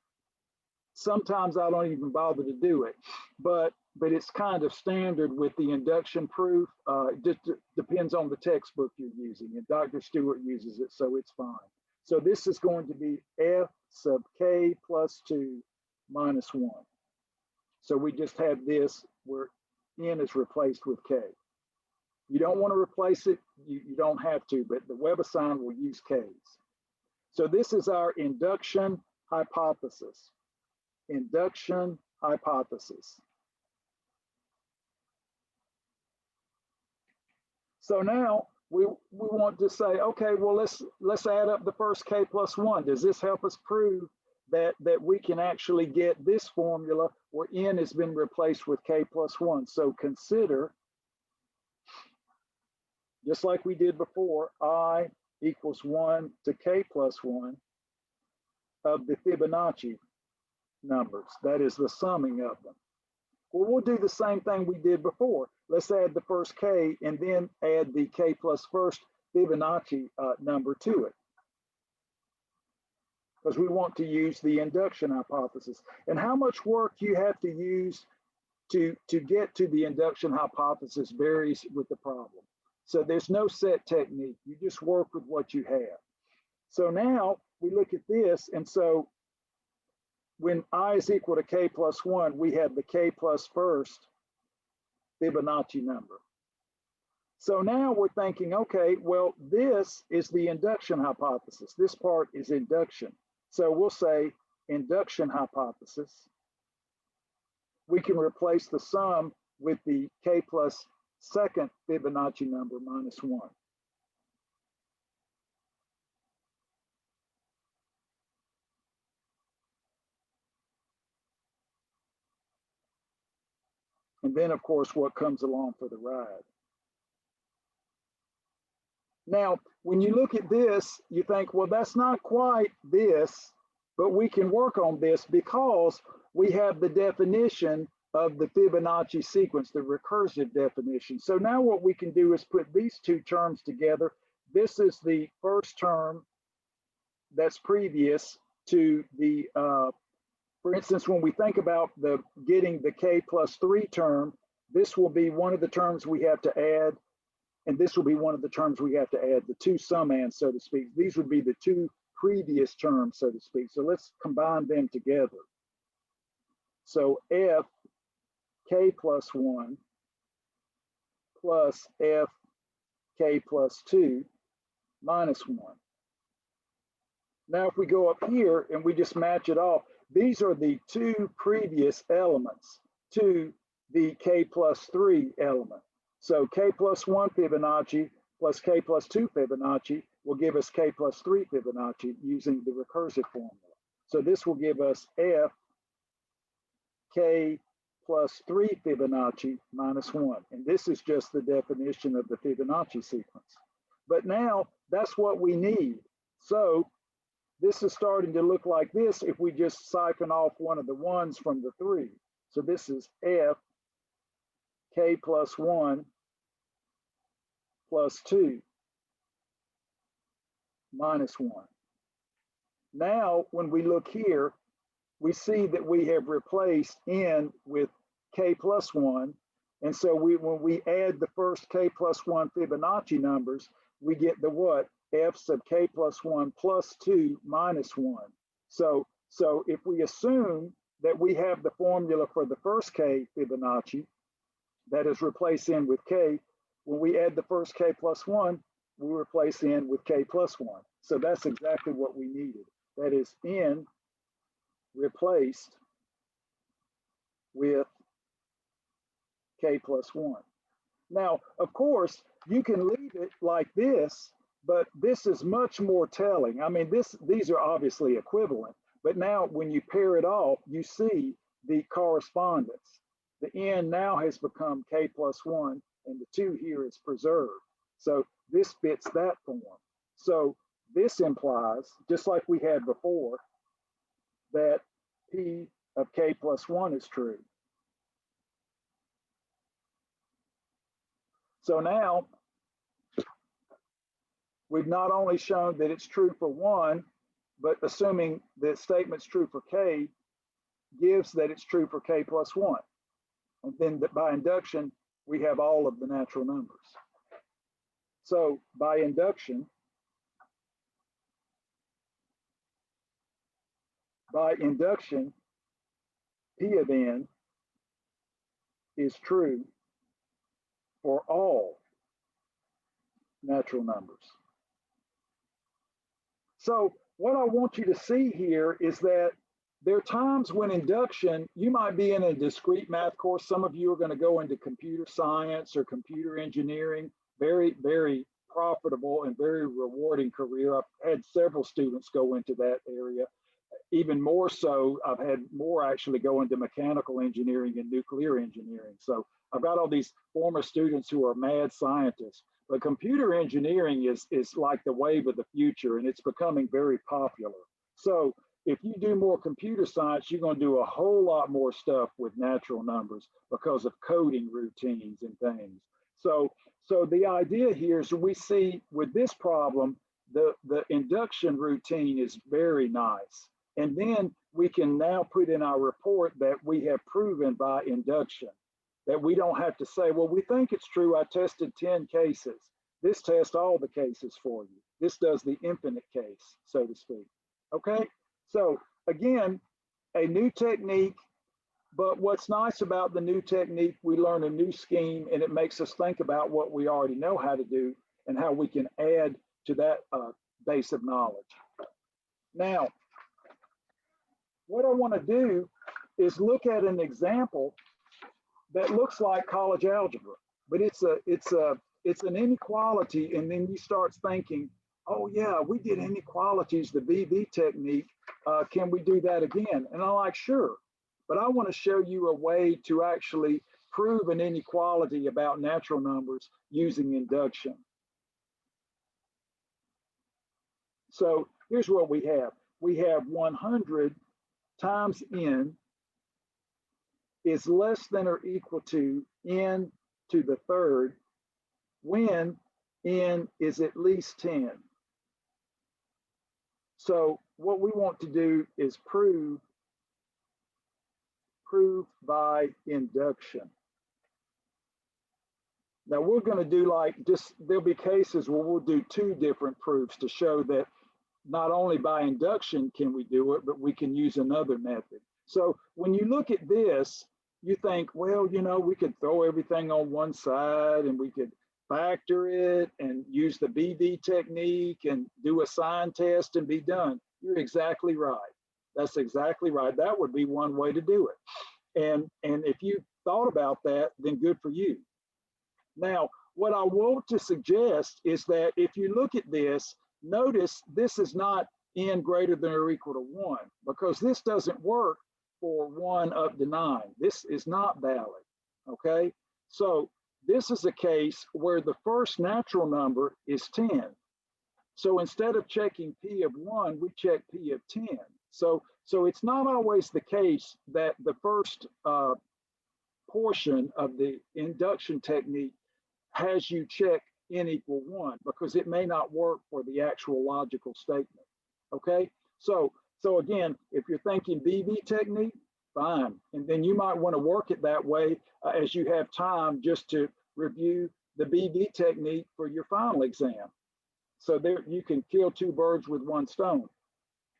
sometimes I don't even bother to do it, but it's kind of standard with the induction proof. It just depends on the textbook you're using, and Dr. Stewart uses it, so it's fine. So this is going to be f sub k plus 2 minus 1. So we just have this where n is replaced with k. You don't want to replace it, you don't have to, but the WebAssign will use k's. So this is our induction hypothesis. Induction hypothesis. So now we want to say, okay, well, let's add up the first k plus 1. Does this help us prove that we can actually get this formula where n has been replaced with k plus 1? So consider, just like we did before, I equals 1 to k plus 1 of the Fibonacci numbers. That is the summing of them. Well, we'll do the same thing we did before. Let's add the first k and then add the k plus first Fibonacci number to it, because we want to use the induction hypothesis. And how much work you have to use to get to the induction hypothesis varies with the problem. So there's no set technique. You just work with what you have. So now we look at this, and so when I is equal to k plus 1, we have the k plus first Fibonacci number. So now we're thinking, okay, well, this is the induction hypothesis. This part is induction. So we'll say induction hypothesis. We can replace the sum with the k plus second Fibonacci number minus 1. And then, of course, what comes along for the ride. Now, when you look at this, you think, well, that's not quite this, but we can work on this because we have the definition of the Fibonacci sequence, the recursive definition. So now what we can do is put these two terms together. This is the first term that's previous to the, for instance, when we think about getting the k plus 3 term, this will be one of the terms we have to add, and this will be one of the terms we have to add, the two summands, so to speak. These would be the two previous terms, so to speak. So let's combine them together. So f k plus 1 plus f k plus 2 minus 1. Now, if we go up here and we just match it off, these are the two previous elements to the k plus 3 element. So k plus 1 Fibonacci plus k plus 2 Fibonacci will give us k plus 3 Fibonacci using the recursive formula. So this will give us f k plus 3 Fibonacci minus 1. And this is just the definition of the Fibonacci sequence. But now that's what we need. So this is starting to look like this if we just siphon off one of the ones from the 3. So this is f k plus 1 plus 2 minus 1. Now, when we look here, we see that we have replaced n with k plus 1. And so when we add the first k plus 1 Fibonacci numbers, we get the what? F sub k plus 1 plus 2 minus 1. So if we assume that we have the formula for the first k Fibonacci, that is replace n with k, when we add the first k plus 1, we replace n with k plus 1. So that's exactly what we needed. That is n replaced with k plus 1. Now, of course, you can leave it like this, but this is much more telling. I mean, these are obviously equivalent, but now when you pair it off, you see the correspondence. The n now has become k plus 1, and the 2 here is preserved. So this fits that form. So this implies, just like we had before, that p of k plus 1 is true. So now we've not only shown that it's true for 1, but assuming the statement's true for k gives that it's true for k plus 1. And then by induction, we have all of the natural numbers. So by induction, P of n is true for all natural numbers. So what I want you to see here is that there are times when induction, you might be in a discrete math course. Some of you are going to go into computer science or computer engineering, very, very profitable and very rewarding career. I've had several students go into that area. Even more so, I've had more actually go into mechanical engineering and nuclear engineering. So I've got all these former students who are mad scientists. But computer engineering is like the wave of the future, and it's becoming very popular. So if you do more computer science, you're going to do a whole lot more stuff with natural numbers because of coding routines and things. So the idea here is we see with this problem, the induction routine is very nice. And then we can now put in our report that we have proven by induction, that we don't have to say, well, we think it's true. I tested 10 cases. This tests all the cases for you. This does the infinite case, so to speak. Okay, so again, a new technique, but what's nice about the new technique, we learn a new scheme and it makes us think about what we already know how to do and how we can add to that base of knowledge. Now, what I want to do is look at an example that looks like college algebra, but it's an inequality, and then you start thinking, oh yeah, we did inequalities, the BV technique. Can we do that again? And I'm like, sure, but I want to show you a way to actually prove an inequality about natural numbers using induction. So here's what we have. We have 100 times n is less than or equal to n to the third when n is at least 10. So what we want to do is prove by induction. Now we're going to do there'll be cases where we'll do two different proofs to show that not only by induction can we do it, but we can use another method. So when you look at this, you think, well, you know, we could throw everything on one side and we could factor it and use the BV technique and do a sign test and be done. You're exactly right. That's exactly right. That would be one way to do it. And if you thought about that, then good for you. Now, what I want to suggest is that if you look at this, notice this is not n greater than or equal to 1, because this doesn't work for 1 up to 9. This is not valid, okay? So this is a case where the first natural number is 10. So instead of checking P of 1, we check P of 10. So it's not always the case that the first portion of the induction technique has you check n equal 1, because it may not work for the actual logical statement, okay? So again, if you're thinking BV technique, fine. And then you might want to work it that way as you have time just to review the BV technique for your final exam. So there you can kill two birds with one stone.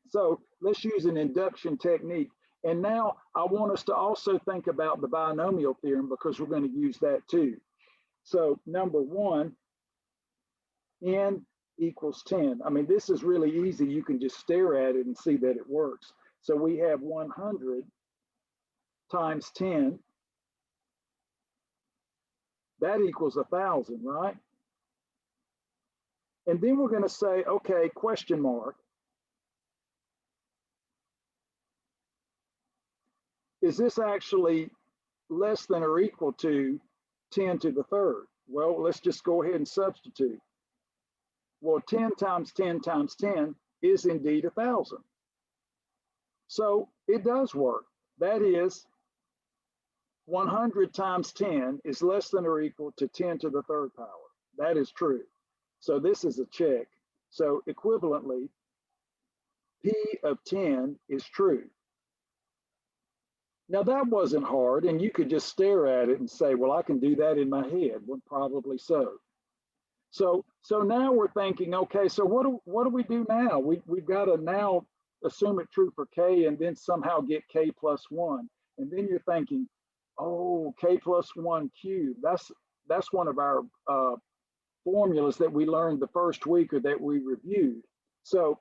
So let's use an induction technique. And now I want us to also think about the binomial theorem, because we're going to use that too. So number one, n equals 10. I mean, this is really easy. You can just stare at it and see that it works. So we have 100 times 10. That equals 1,000, right? And then we're going to say, okay, question mark. Is this actually less than or equal to 10 to the third? Well, let's just go ahead and substitute. Well, 10 times 10 times 10 is indeed 1,000. So it does work. That is, 100 times 10 is less than or equal to 10 to the third power. That is true. So this is a check. So equivalently, P of 10 is true. Now that wasn't hard, and you could just stare at it and say, well, I can do that in my head. Well, probably so. So now we're thinking, okay, so what do we do now? We've got to now assume it true for K and then somehow get K plus 1. And then you're thinking, oh, K plus 1 cubed. That's one of our formulas that we learned the first week or that we reviewed. So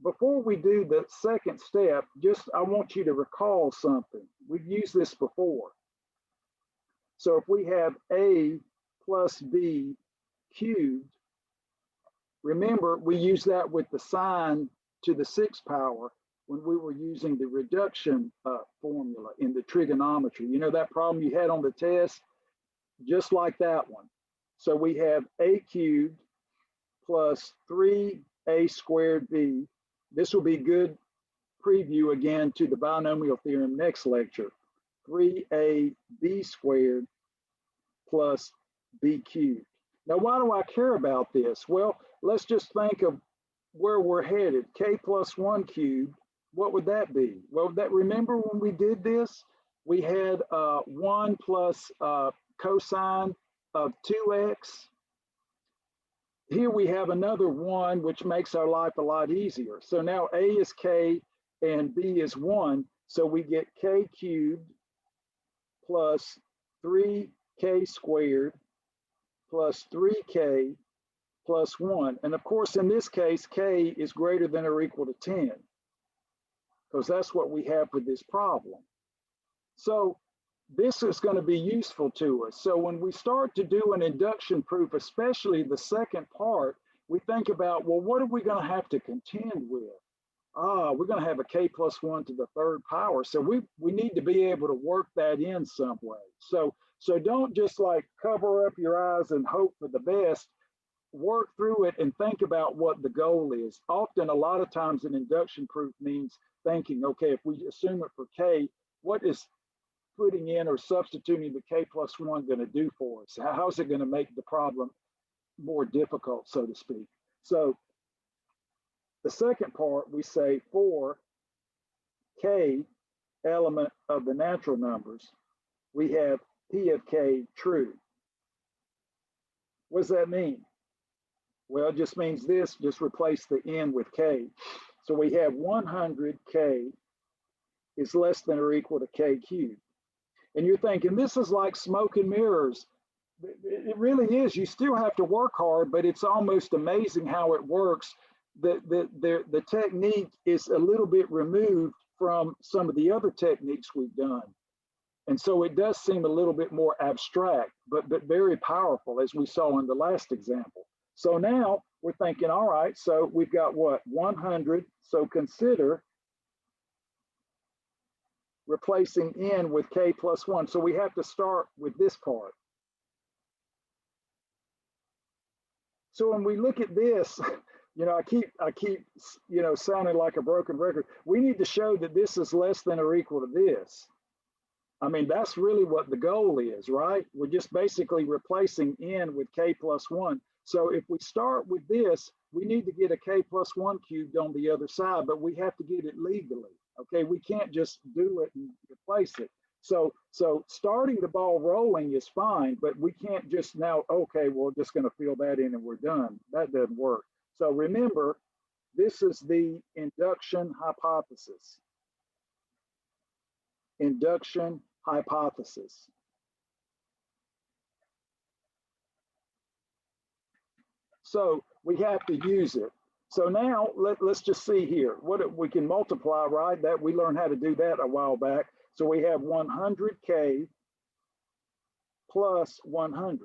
before we do the second step, I want you to recall something. We've used this before. So if we have A plus B cubed, Remember, we used that with the sine to the 6th power when we were using the reduction formula in the trigonometry. You know that problem you had on the test? Just like that one. So we have a cubed plus 3a squared b. This will be good preview again to the binomial theorem next lecture. 3ab squared plus b cubed. Now, why do I care about this? Well, let's just think of where we're headed. K plus 1 cubed, what would that be? Well, remember when we did this, we had 1 plus cosine of 2x. Here we have another 1, which makes our life a lot easier. So now a is k and b is 1. So we get k cubed plus 3k squared plus 3k plus 1. And of course, in this case, k is greater than or equal to 10, because that's what we have with this problem. So this is going to be useful to us. So when we start to do an induction proof, especially the second part, we think about, well, what are we going to have to contend with? We're going to have a k plus 1 to the 3rd power. So we need to be able to work that in some way. So don't just like cover up your eyes and hope for the best. Work through it and think about what the goal is. Often, a lot of times, an induction proof means thinking, okay, if we assume it for k, what is putting in or substituting the k plus 1 going to do for us? How's it going to make the problem more difficult, so to speak? So the second part, we say for k element of the natural numbers, we have p of k true. What does that mean? Well, it just means this, just replace the n with k. So we have 100k is less than or equal to k cubed. And you're thinking, this is like smoke and mirrors. It really is. You still have to work hard, but it's almost amazing how it works. The technique is a little bit removed from some of the other techniques we've done. And so it does seem a little bit more abstract, but very powerful, as we saw in the last example. So now we're thinking, all right, so we've got what? 100. So consider replacing n with k plus 1. So we have to start with this part. So when we look at this, you know, I keep you know, sounding like a broken record. We need to show that this is less than or equal to this. I mean, that's really what the goal is, right? We're just basically replacing n with k plus 1. So if we start with this, we need to get a k plus 1 cubed on the other side, but we have to get it legally. Okay, we can't just do it and replace it. So starting the ball rolling is fine, but we can't just now, okay, we're just going to fill that in and we're done. That doesn't work. So remember, this is the induction hypothesis. Induction hypothesis. So we have to use it. So now let's just see here. What we can multiply, right? That we learned how to do that a while back. So we have 100k plus 100.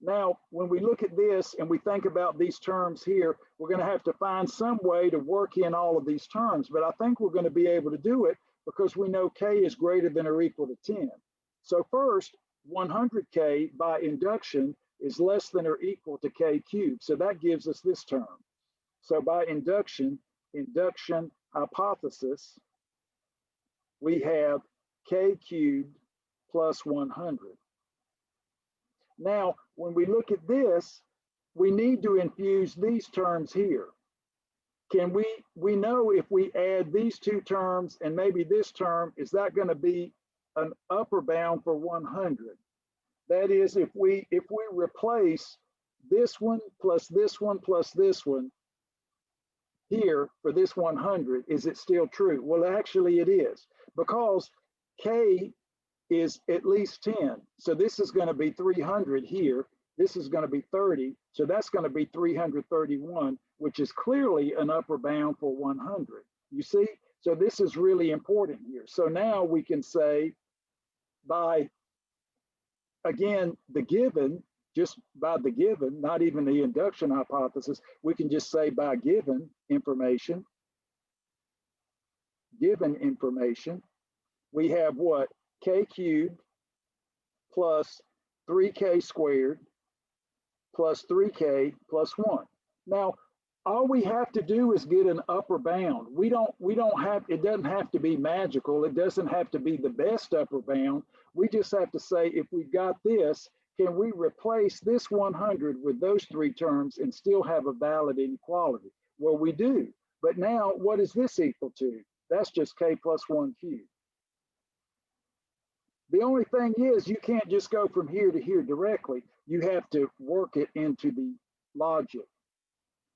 Now, when we look at this and we think about these terms here, we're going to have to find some way to work in all of these terms. But I think we're going to be able to do it because we know k is greater than or equal to 10. So first, 100k by induction is less than or equal to k cubed. So that gives us this term. So by induction hypothesis, we have k cubed plus 100. Now, when we look at this, we need to infuse these terms here. Can we know if we add these two terms and maybe this term, is that going to be an upper bound for 100? That is, if we replace this one plus this one plus this one here for this 100, is it still true? Well, actually it is, because k is at least 10. So this is going to be 300 here. This is going to be 30. So that's going to be 331, which is clearly an upper bound for 100. You see? So this is really important here. So now we can say by, again, the given, just by the given, not even the induction hypothesis, we can just say by given information, we have what? K cubed plus 3K squared plus 3K plus 1. Now, all we have to do is get an upper bound. We don't have, it doesn't have to be magical. It doesn't have to be the best upper bound. We just have to say, if we've got this, can we replace this 100 with those three terms and still have a valid inequality? Well, we do. But now, what is this equal to? That's just K plus 1 cubed. The only thing is, you can't just go from here to here directly. You have to work it into the logic.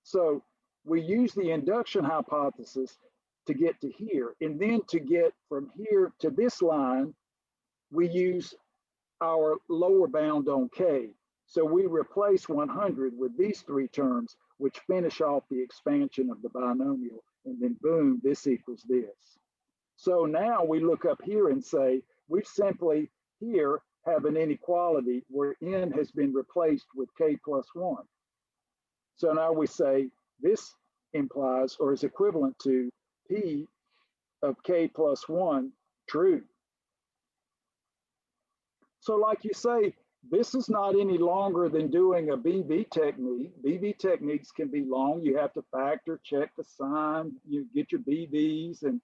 So we use the induction hypothesis to get to here. And then to get from here to this line, we use our lower bound on K. So we replace 100 with these three terms, which finish off the expansion of the binomial. And then boom, this equals this. So now we look up here and say, we simply here have an inequality where n has been replaced with K plus 1. So now we say this implies or is equivalent to P of K plus 1 true. So like you say, this is not any longer than doing a BB technique. BB techniques can be long. You have to factor, check the sign, you get your BBs, and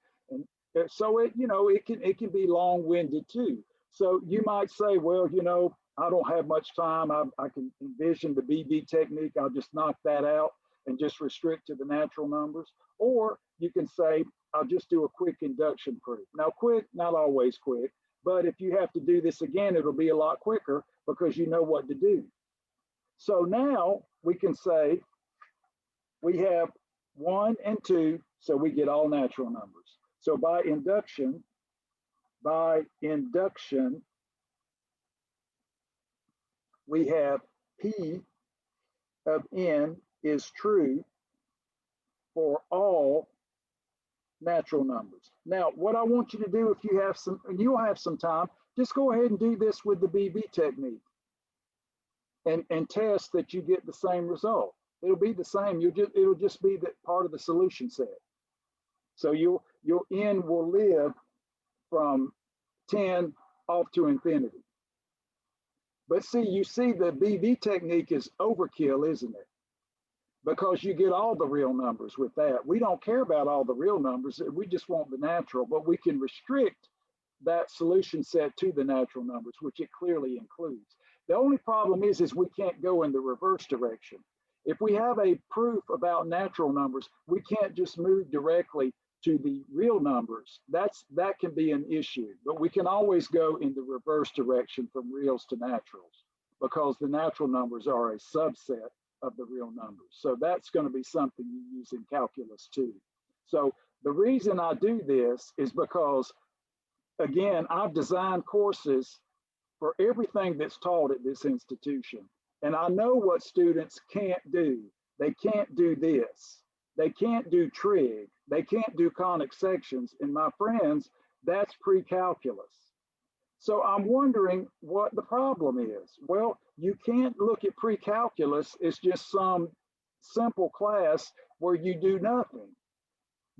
so it, you know, it can be long-winded too. So you might say, well, you know, I don't have much time. I can envision the BB technique. I'll just knock that out and just restrict to the natural numbers. Or you can say, I'll just do a quick induction proof. Now, quick, not always quick, but if you have to do this again, it'll be a lot quicker because you know what to do. So now we can say we have 1 and 2, so we get all natural numbers. So by induction, we have P of n is true for all natural numbers. Now, what I want you to do, if you have some, and you'll have some time, just go ahead and do this with the BB technique and test that you get the same result. It'll be the same. It'll just be that part of the solution set. So your n will live from 10 off to infinity. But see, you see the BB technique is overkill, isn't it? Because you get all the real numbers with that. We don't care about all the real numbers. We just want the natural, but we can restrict that solution set to the natural numbers, which it clearly includes. The only problem is we can't go in the reverse direction. If we have a proof about natural numbers, we can't just move directly to the real numbers. That can be an issue, but we can always go in the reverse direction from reals to naturals because the natural numbers are a subset of the real numbers. So that's going to be something you use in calculus too. So the reason I do this is because, again, I've designed courses for everything that's taught at this institution. And I know what students can't do. They can't do this. They can't do trig. They can't do conic sections. And my friends, that's pre-calculus. So I'm wondering what the problem is. Well, you can't look at pre-calculus as just some simple class where you do nothing.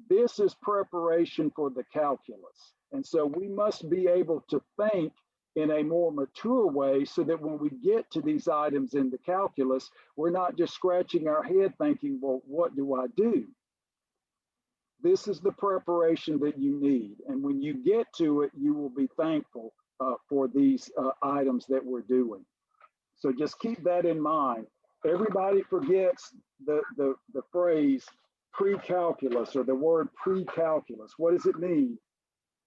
This is preparation for the calculus. And so we must be able to think in a more mature way so that when we get to these items in the calculus, we're not just scratching our head thinking, well, what do I do? This is the preparation that you need. And when you get to it, you will be thankful for these items that we're doing. So just keep that in mind. Everybody forgets the phrase pre-calculus or the word pre-calculus. What does it mean?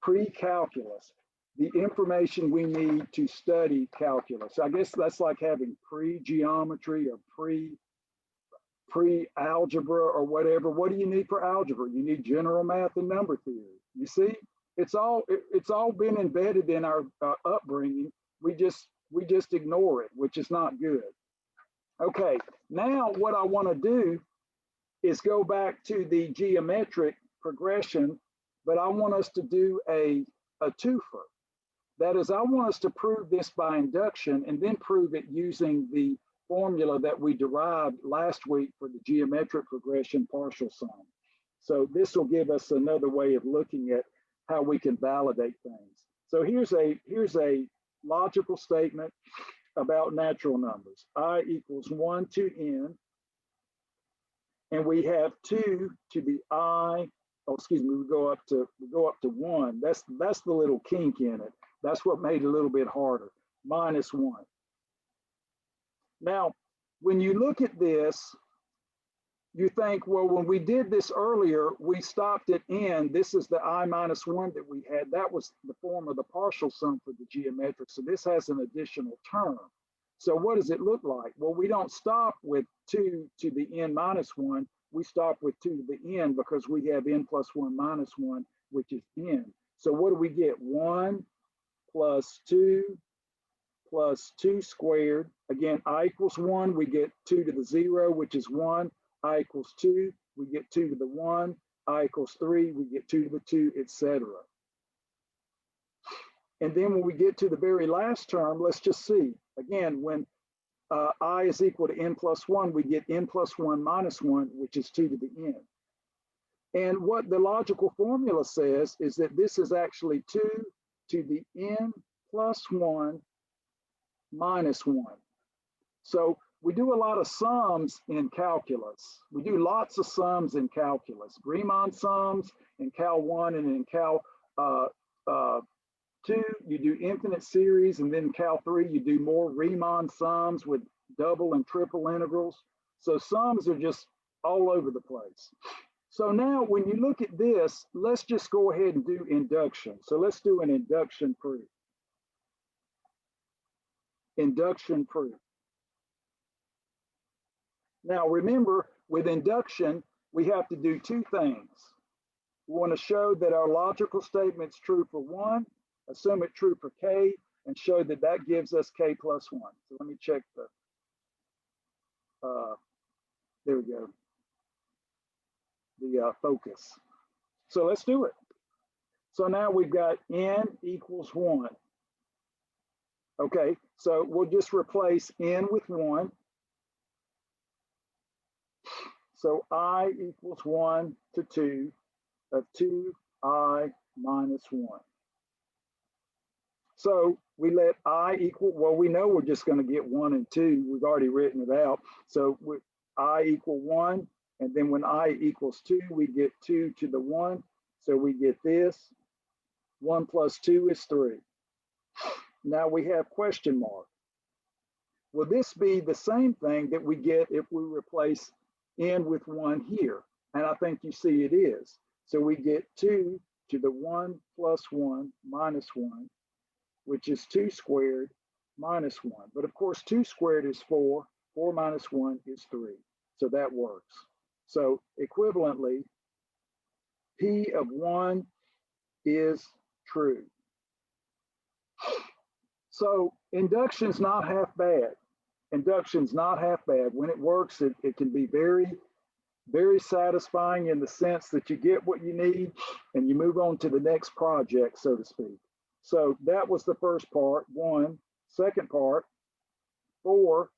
Pre-calculus, the information we need to study calculus. I guess that's like having pre-geometry or pre-algebra or whatever. What do you need for algebra? You need general math and number theory. You see, it's all been embedded in our upbringing. We just ignore it, which is not good. Okay, now what I want to do is go back to the geometric progression, but I want us to do a twofer. That is, I want us to prove this by induction and then prove it using the formula that we derived last week for the geometric progression partial sum. So this will give us another way of looking at how we can validate things. So here's a logical statement about natural numbers. I equals 1 to n, and we have 2 to the I. Oh, excuse me. We go up to 1. That's the little kink in it. That's what made it a little bit harder. Minus 1. Now, when you look at this, you think, well, when we did this earlier, we stopped at n. This is the I minus 1 that we had. That was the form of the partial sum for the geometric. So this has an additional term. So what does it look like? Well, we don't stop with 2 to the n minus 1. We stop with 2 to the n because we have n plus 1 minus 1, which is n. So what do we get? 1 plus 2 plus 2 squared. Again, I equals 1. We get 2 to the 0, which is 1. I equals 2, we get 2 to the 1. I equals 3, we get 2 to the 2, etc. And then when we get to the very last term, let's just see. Again, when I is equal to n plus 1, we get n plus 1 minus 1, which is 2 to the n. And what the logical formula says is that this is actually 2 to the n plus 1 minus 1. So we do a lot of sums in calculus. We do lots of sums in calculus. Riemann sums in Cal 1 and in Cal 2, you do infinite series, and then Cal 3, you do more Riemann sums with double and triple integrals. So sums are just all over the place. So now when you look at this, let's just go ahead and do induction. So let's do an induction proof. Induction proof. Now remember, with induction, we have to do two things. We want to show that our logical statement's true for 1, assume it true for k, and show that that gives us k plus 1. So let me check the, there we go, the focus. So let's do it. So now we've got n equals 1. Okay, so we'll just replace n with 1. So I equals 1 to 2 of 2i minus 1. So we let I equal, well, we know we're just going to get 1 and 2. We've already written it out. So I equal 1, and then when I equals 2, we get 2 to the 1. So we get this. 1 plus 2 is 3. Now we have question mark. Will this be the same thing that we get if we replace n with 1 here? And I think you see it is. So we get 2 to the 1 plus 1 minus 1, which is 2 squared minus 1. But of course, 2 squared is 4. 4 minus 1 is 3. So that works. So equivalently, P of 1 is true. So induction's not half bad. Induction's not half bad. When it works, it can be very, very satisfying in the sense that you get what you need and you move on to the next project, so to speak. So that was the first part, 1. Second part, 4,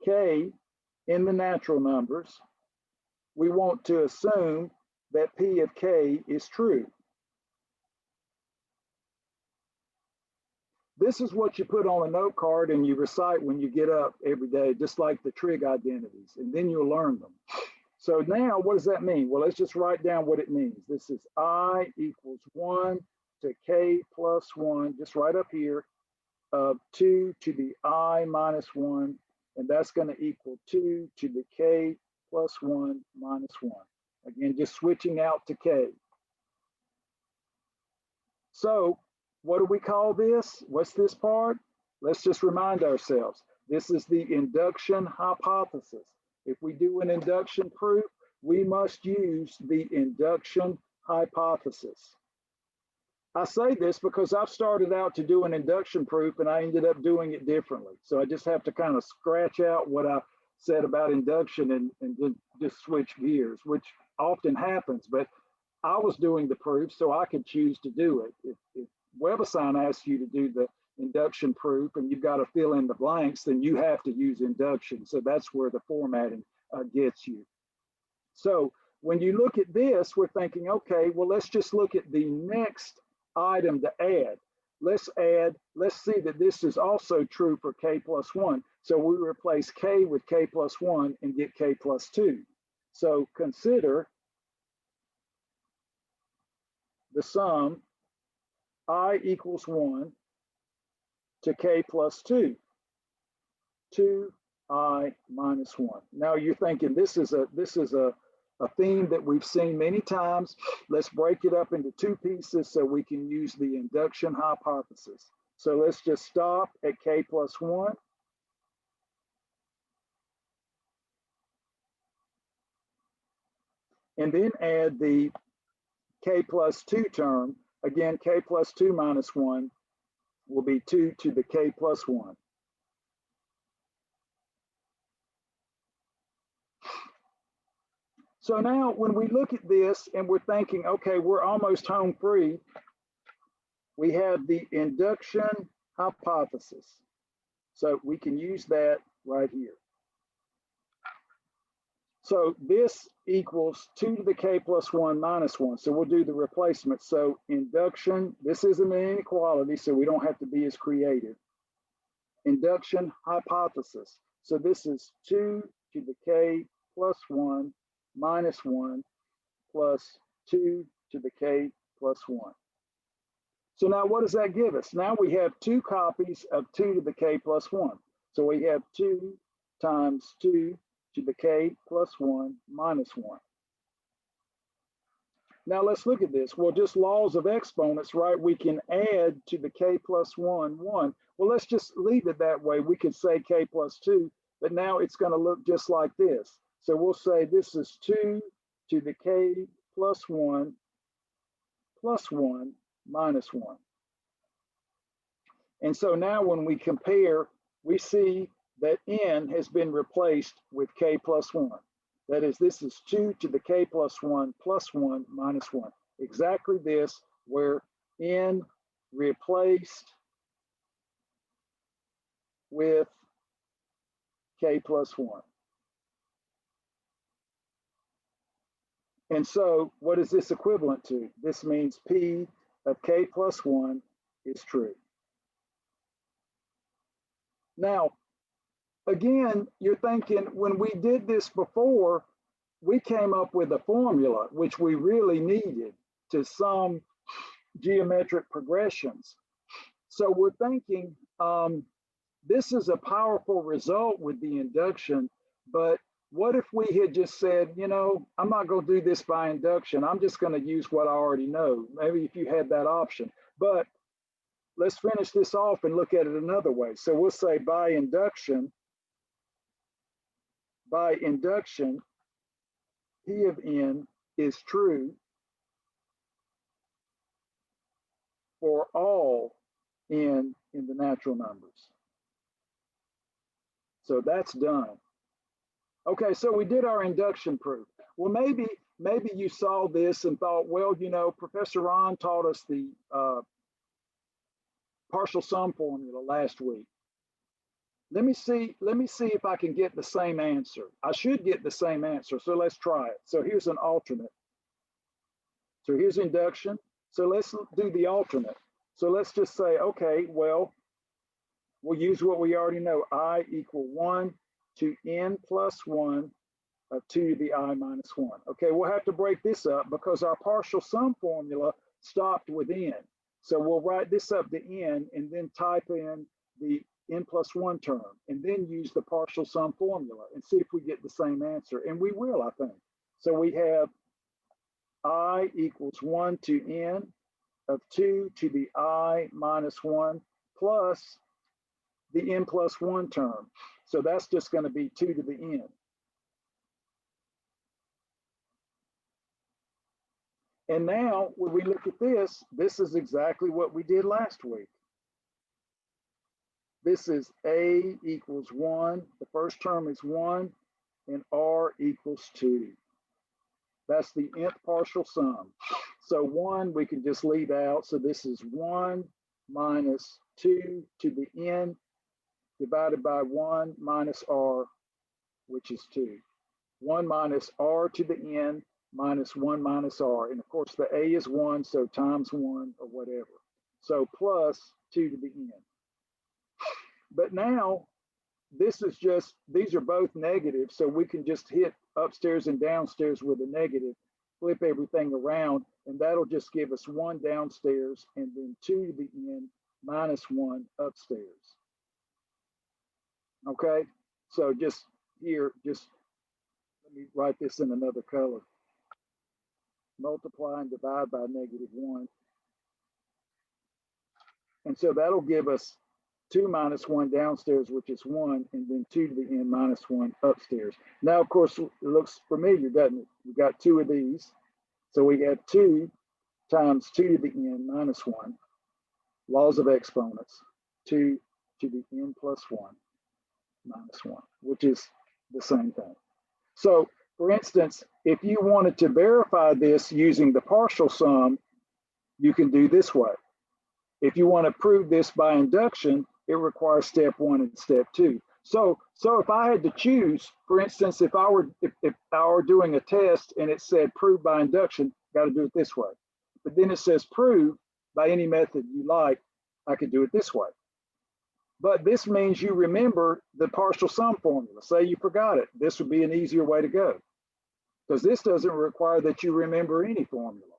k in the natural numbers. We want to assume that P of k is true. This is what you put on a note card and you recite when you get up every day, just like the trig identities, and then you'll learn them. So now what does that mean? Well, let's just write down what it means. This is I equals 1 to k plus 1, just right up here, of 2 to the I minus 1, and that's going to equal 2 to the k plus 1 minus 1. Again, just switching out to k. So what do we call this? What's this part? Let's just remind ourselves. This is the induction hypothesis. If we do an induction proof, we must use the induction hypothesis. I say this because I've started out to do an induction proof and I ended up doing it differently. So I just have to kind of scratch out what I said about induction and just switch gears, which often happens. But I was doing the proof so I could choose to do it. WebAssign asks you to do the induction proof and you've got to fill in the blanks, then you have to use induction. So that's where the formatting gets you. So when you look at this, we're thinking, okay, well, let's just look at the next item to add. Let's see that this is also true for k plus 1. So we replace k with k plus 1 and get k plus 2. So consider the sum I equals 1 to k plus 2, 2i minus 1. Now you're thinking this is a theme that we've seen many times. Let's break it up into two pieces so we can use the induction hypothesis. So let's just stop at k plus 1. And then add the k plus 2 term. Again, k plus 2 minus 1 will be 2 to the k plus 1. So now when we look at this and we're thinking, okay, we're almost home free, we have the induction hypothesis. So we can use that right here. So this equals 2 to the k plus 1 minus 1. So we'll do the replacement. So induction, this isn't an inequality, so we don't have to be as creative. Induction hypothesis. So this is 2 to the k plus 1 minus 1 plus 2 to the k plus 1. So now what does that give us? Now we have two copies of 2 to the k plus 1. So we have 2 times 2 to the k plus 1 minus 1. Now let's look at this. Well, just laws of exponents, right? We can add to the k plus 1, 1. Well, let's just leave it that way. We could say k plus 2, but now it's going to look just like this. So we'll say this is 2 to the k plus 1 minus 1. And so now when we compare, we see that n has been replaced with k plus 1. That is, this is 2 to the k plus 1 minus 1. Exactly this, where n replaced with k plus 1. And so what is this equivalent to? This means P of k plus 1 is true. Now, again, you're thinking when we did this before, we came up with a formula which we really needed to sum geometric progressions. So we're thinking this is a powerful result with the induction, but what if we had just said, you know, I'm not going to do this by induction. I'm just going to use what I already know. Maybe if you had that option. But let's finish this off and look at it another way. So we'll say by induction, P of n is true for all n in the natural numbers. So that's done. Okay, so we did our induction proof. Well, maybe you saw this and thought, well, you know, Professor Ron taught us the partial sum formula last week. Let me see if I can get the same answer. I should get the same answer, so let's try it. So here's an alternate. So here's induction. So let's do the alternate. So let's just say, okay, well, we'll use what we already know. I equal 1 to n plus 1 of 2 to the I minus 1. Okay, we'll have to break this up because our partial sum formula stopped with n. So we'll write this up to n and then type in the n plus 1 term and then use the partial sum formula and see if we get the same answer. And we will, I think. So we have I equals 1 to n of 2 to the I minus 1 plus the n plus 1 term. So that's just going to be 2 to the n. And now when we look at this, this is exactly what we did last week. This is A equals 1. The first term is 1 and R equals 2. That's the nth partial sum. So 1 we can just leave out. So this is 1 minus 2 to the n divided by 1 minus r, which is 2. 1 minus r to the n minus 1 minus r. And of course, the a is 1, so times 1 or whatever. So plus 2 to the n. But now, this is just, these are both negative, so we can just hit upstairs and downstairs with a negative, flip everything around, and that'll just give us 1 downstairs and then 2 to the n minus 1 upstairs. Okay, so just here, just let me write this in another color. Multiply and divide by -1. And so that'll give us 2 minus 1 downstairs, which is 1, and then 2 to the n minus 1 upstairs. Now, of course, it looks familiar, doesn't it? We've got 2 of these. So we have 2 times 2 to the n minus 1, laws of exponents, 2 to the n plus 1 minus 1, which is the same thing. So, for instance, if you wanted to verify this using the partial sum, you can do this way. If you want to prove this by induction, it requires step 1 and step 2. So if I had to choose, for instance, if I were doing a test and it said prove by induction, got to do it this way. But then it says prove by any method you like, I could do it this way. But this means you remember the partial sum formula. Say you forgot it, this would be an easier way to go, because this doesn't require that you remember any formula.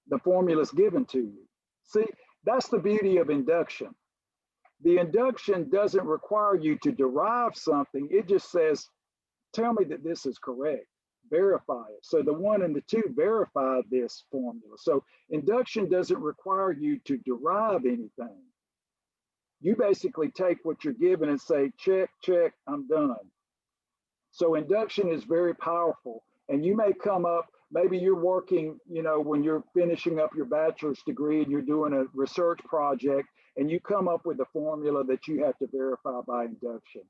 The formula is given to you. See, that's the beauty of induction. The induction doesn't require you to derive something. It just says, tell me that this is correct, verify it. So the 1 and the 2 verify this formula. So induction doesn't require you to derive anything. You basically take what you're given and say, check, check, I'm done. So induction is very powerful. And you may come up, maybe you're working, when you're finishing up your bachelor's degree and you're doing a research project, and you come up with a formula that you have to verify by induction.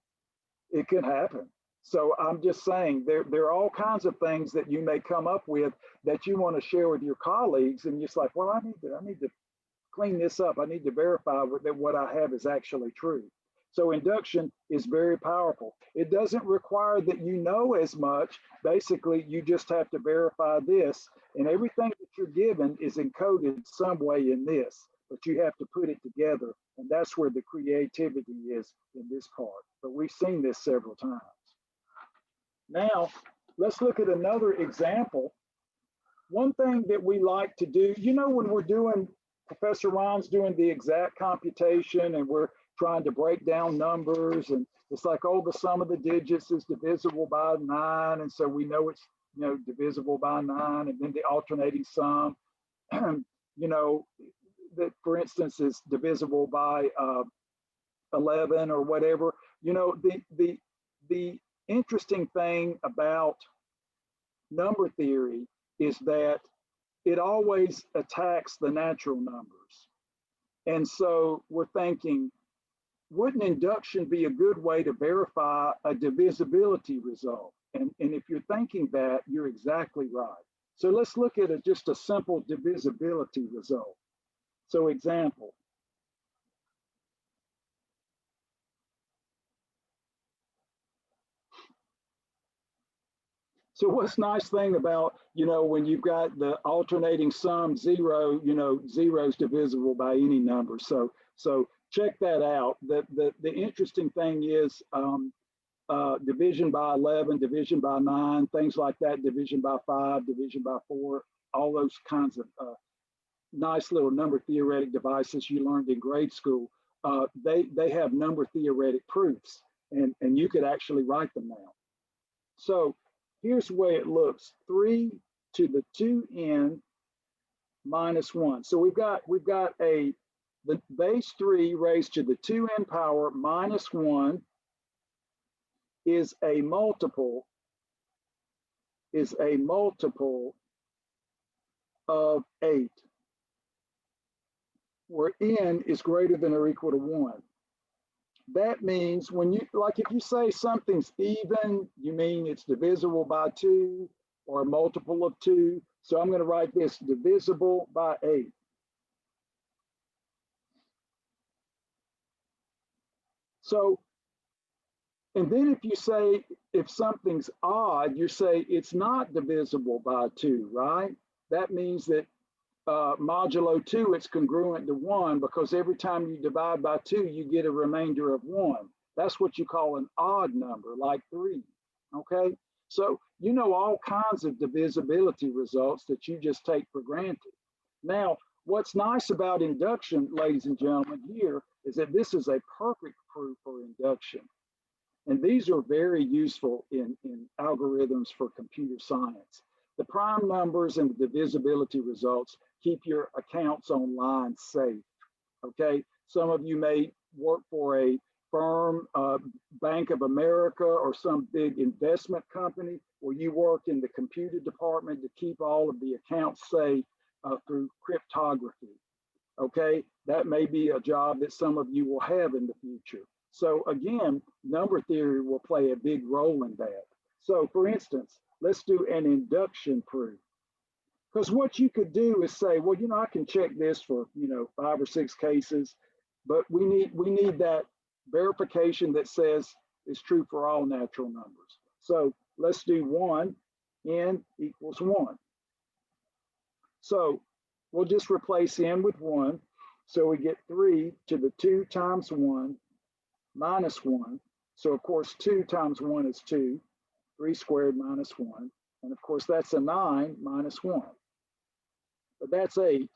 It can happen. So I'm just saying there are all kinds of things that you may come up with that you want to share with your colleagues, and just like, well, I need to clean this up. I need to verify that what I have is actually true. So induction is very powerful. It doesn't require that you know as much. Basically, you just have to verify this, and everything that you're given is encoded some way in this, but you have to put it together, and that's where the creativity is in this part. But we've seen this several times. Now, let's look at another example. One thing that we like to do, when we're doing, Professor Ron's doing the exact computation and we're trying to break down numbers, and it's like, oh, the sum of the digits is divisible by 9, and so we know it's divisible by 9, and then the alternating sum that, for instance, is divisible by 11 or whatever. The interesting thing about number theory is that it always attacks the natural numbers. And so we're thinking, wouldn't induction be a good way to verify a divisibility result? And if you're thinking that, you're exactly right. So let's look at just a simple divisibility result. So example. So what's nice thing about, when you've got the alternating sum 0, 0 is divisible by any number. So check that out. The interesting thing is division by 11, division by 9, things like that, division by 5, division by 4, all those kinds of nice little number theoretic devices you learned in grade school. They have number theoretic proofs, and you could actually write them now. So here's the way it looks: 3 to the 2n minus 1. So we've got the base 3 raised to the 2n power minus 1 is a multiple of 8, where n is greater than or equal to 1. That means when if you say something's even, you mean it's divisible by 2. or a multiple of 2. So I'm going to write this divisible by 8. So, and then if you say, if something's odd, you say it's not divisible by 2, right? That means that modulo 2, it's congruent to 1, because every time you divide by 2, you get a remainder of 1. That's what you call an odd number, like 3, okay? So you know all kinds of divisibility results that you just take for granted. Now, what's nice about induction, ladies and gentlemen, here is that this is a perfect proof for induction. And these are very useful in algorithms for computer science. The prime numbers and the divisibility results keep your accounts online safe, okay? Some of you may work for a firm, Bank of America, or some big investment company where you work in the computer department to keep all of the accounts safe through cryptography, okay? That may be a job that some of you will have in the future. So again, number theory will play a big role in that. So for instance, let's do an induction proof. Because what you could do is say, well, you know, I can check this for, you know, 5 or 6 cases, but we need that verification that says it's true for all natural numbers. So let's do 1, n equals 1. So we'll just replace n with 1. So we get 3 to the 2 times 1 minus 1. So of course, 2 times 1 is 2, 3 squared minus 1. And of course, that's a 9 minus 1. But that's 8.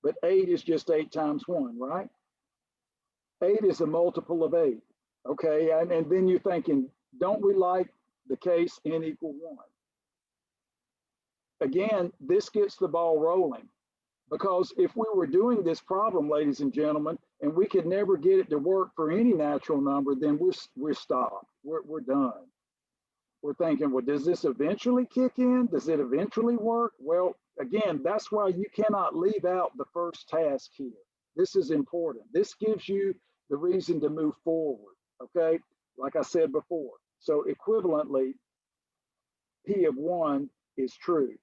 But 8 is just 8 times 1, right? 8 is a multiple of 8. Okay, and then you're thinking, don't we like the case n equal 1? Again, this gets the ball rolling. Because if we were doing this problem, ladies and gentlemen, and we could never get it to work for any natural number, then we're stopped. We're done. We're thinking, well, does this eventually kick in? Does it eventually work? Well, again, that's why you cannot leave out the first task here. This is important. This gives you the reason to move forward, okay? Like I said before. So equivalently, P of 1 is true.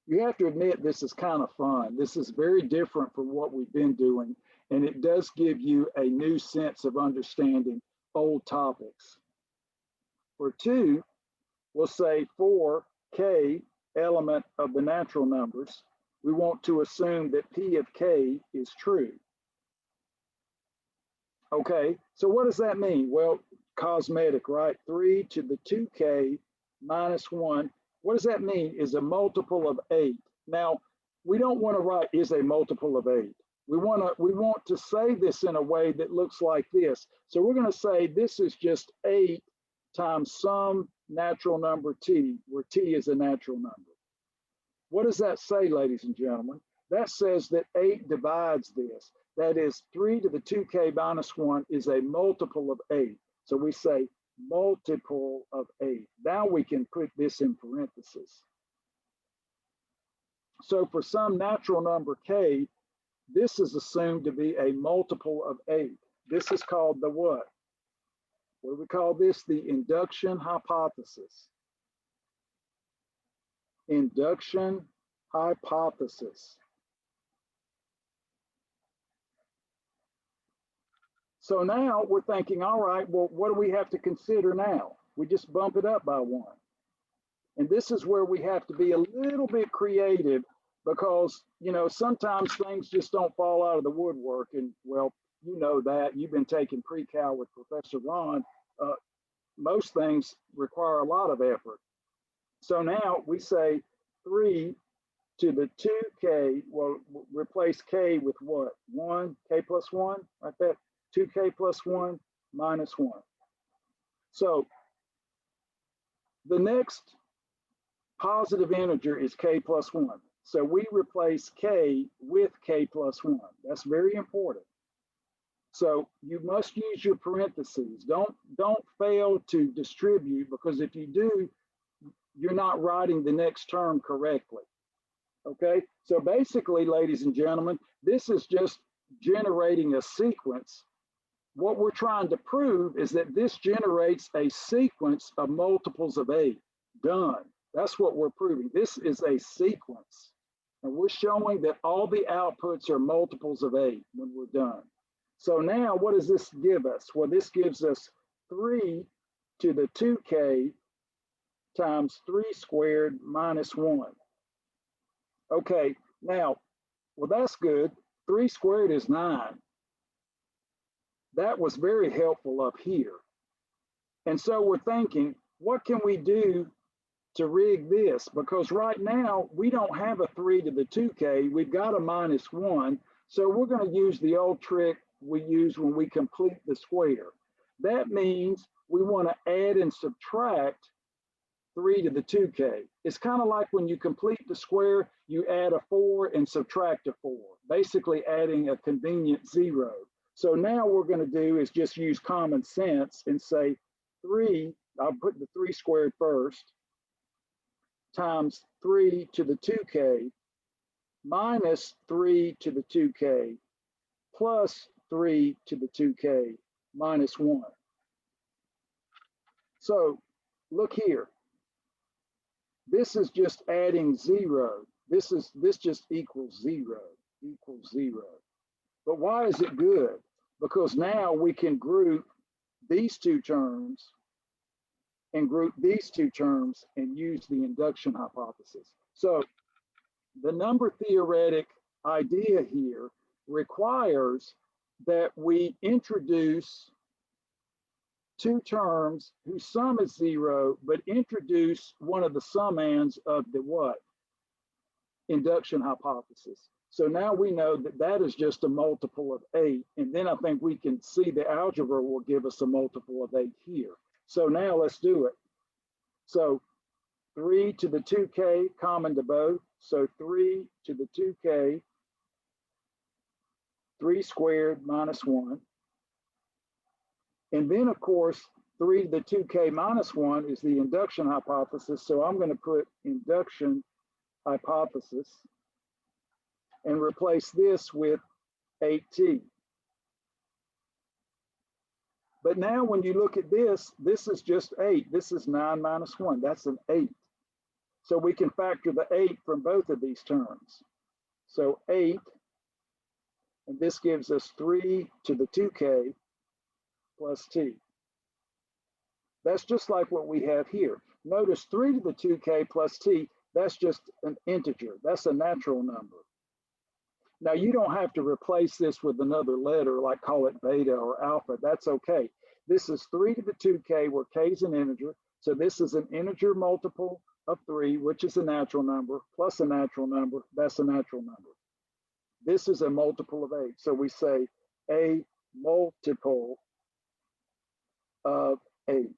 You have to admit this is kind of fun. This is very different from what we've been doing, and it does give you a new sense of understanding old topics. For 2, we'll say for k element of the natural numbers, we want to assume that P of k is true. Okay, so what does that mean? Well, cosmetic, right? 3 to the 2k minus 1. What does that mean? Is a multiple of 8. Now, we don't want to write is a multiple of 8. We want to say this in a way that looks like this. So we're going to say this is just 8 times some natural number t, where t is a natural number. What does that say, ladies and gentlemen? That says that 8 divides this. That is 3 to the 2k minus 1 is a multiple of 8. So we say multiple of 8. Now we can put this in parentheses. So for some natural number k, this is assumed to be a multiple of 8. This is called the what? What do we call this? The induction hypothesis. Induction hypothesis. So now we're thinking, all right, well, what do we have to consider now? We just bump it up by 1. And this is where we have to be a little bit creative because, you know, sometimes things just don't fall out of the woodwork. And well, you know that. You've been taking pre-cal with Professor Ron. Most things require a lot of effort. So now we say 3 to the 2k, well, replace k with what? 1, k plus 1, like that. 2k plus 1 minus 1. So the next positive integer is k plus 1. So we replace k with k plus 1. That's very important. So you must use your parentheses. Don't fail to distribute, because if you do, you're not writing the next term correctly. Okay, so basically, ladies and gentlemen, this is just generating a sequence. What we're trying to prove is that this generates a sequence of multiples of 8. Done. That's what we're proving. This is a sequence. And we're showing that all the outputs are multiples of 8 when we're done. So now what does this give us? Well, this gives us 3 to the 2k times 3 squared minus 1. Okay, now, well, that's good. 3 squared is 9. That was very helpful up here. And so we're thinking, what can we do to rig this? Because right now we don't have a 3 to the 2k, we've got a minus 1. So we're going to use the old trick we use when we complete the square. That means we want to add and subtract 3 to the 2k. It's kind of like when you complete the square, you add a 4 and subtract a 4, basically adding a convenient 0. So now what we're going to do is just use common sense and say 3, I'll put the 3 squared first, times 3 to the 2k minus 3 to the 2k plus 3 to the 2k minus 1. So look here. This is just adding 0. This just equals 0, equals 0. But why is it good? Because now we can group these two terms and group these two terms and use the induction hypothesis. So the number theoretic idea here requires that we introduce two terms whose sum is 0, but introduce one of the summands of the what? Induction hypothesis. So now we know that that is just a multiple of 8. And then I think we can see the algebra will give us a multiple of 8 here. So now let's do it. So 3 to the 2k common to both. So 3 to the 2k, 3 squared minus 1. And then, of course, 3 to the 2k minus 1 is the induction hypothesis. So I'm going to put induction hypothesis and replace this with 8t. But now when you look at this, this is just 8. This is 9 minus 1. That's an 8. So we can factor the 8 from both of these terms. So 8, and this gives us 3 to the 2k plus t. That's just like what we have here. Notice 3 to the 2k plus t, that's just an integer. That's a natural number. Now you don't have to replace this with another letter, like call it beta or alpha. That's okay. This is 3 to the 2k where k is an integer. So this is an integer multiple of 3, which is a natural number, plus a natural number. That's a natural number. This is a multiple of 8. So we say a multiple of 8.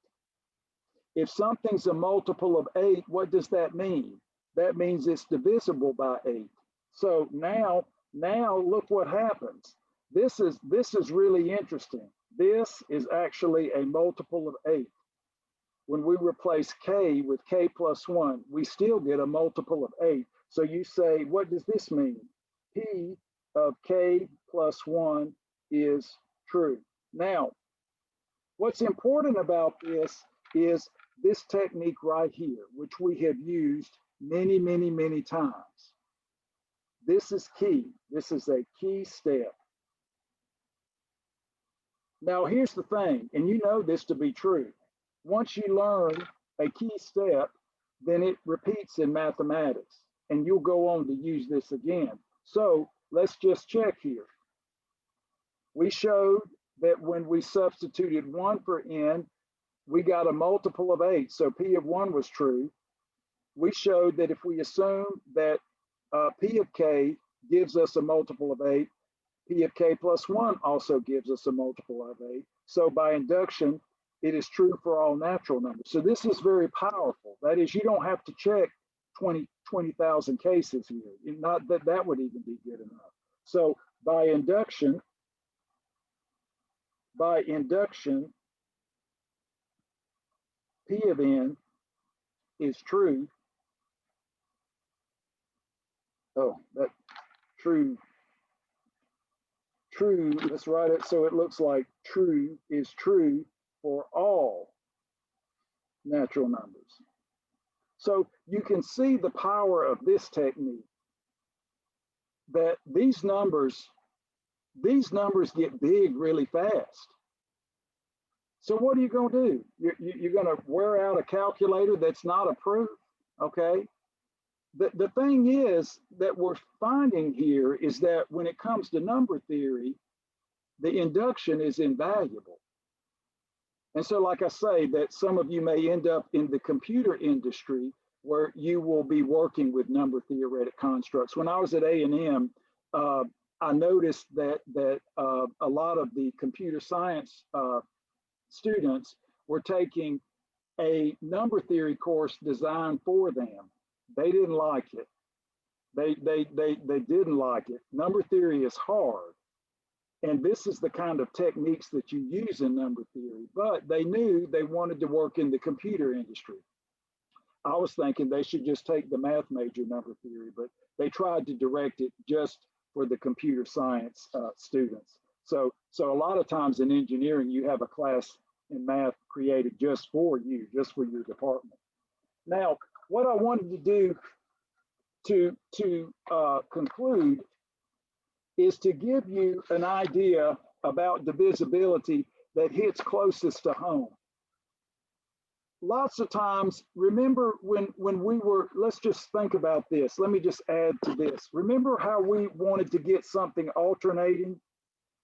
If something's a multiple of 8, what does that mean? That means it's divisible by 8. So now look what happens. This is really interesting. This is actually a multiple of 8. When we replace k with k plus 1, we still get a multiple of 8. So you say, what does this mean? P of k plus 1 is true. Now, what's important about this is this technique right here, which we have used many, many, many times. This is key. This is a key step. Now, here's the thing, and you know this to be true. Once you learn a key step, then it repeats in mathematics, and you'll go on to use this again. So let's just check here. We showed that when we substituted 1 for n, we got a multiple of 8, so p of 1 was true. We showed that if we assume that p of k gives us a multiple of 8, p of k plus 1 also gives us a multiple of 8. So by induction, it is true for all natural numbers. So this is very powerful. That is, you don't have to check 20,000 cases here. Not that that would even be good enough. So by induction, P of n is true. Oh, that true, let's write it so it looks like true is true for all natural numbers. So you can see the power of this technique, that these numbers get big really fast. So what are you going to do? You're going to wear out a calculator that's not approved, okay? The thing is that we're finding here is that when it comes to number theory, the induction is invaluable. And so, like I say, that some of you may end up in the computer industry where you will be working with number theoretic constructs. When I was at A&M, I noticed that a lot of the computer science students were taking a number theory course designed for them. They didn't like it. They didn't like it. Number theory is hard. And this is the kind of techniques that you use in number theory, but they knew they wanted to work in the computer industry. I was thinking they should just take the math major number theory, but they tried to direct it just for the computer science students. So a lot of times in engineering, you have a class in math created just for you, just for your department. Now, what I wanted to do to conclude is to give you an idea about divisibility that hits closest to home. Lots of times, remember when we were, let's just think about this. Let me just add to this. Remember how we wanted to get something alternating?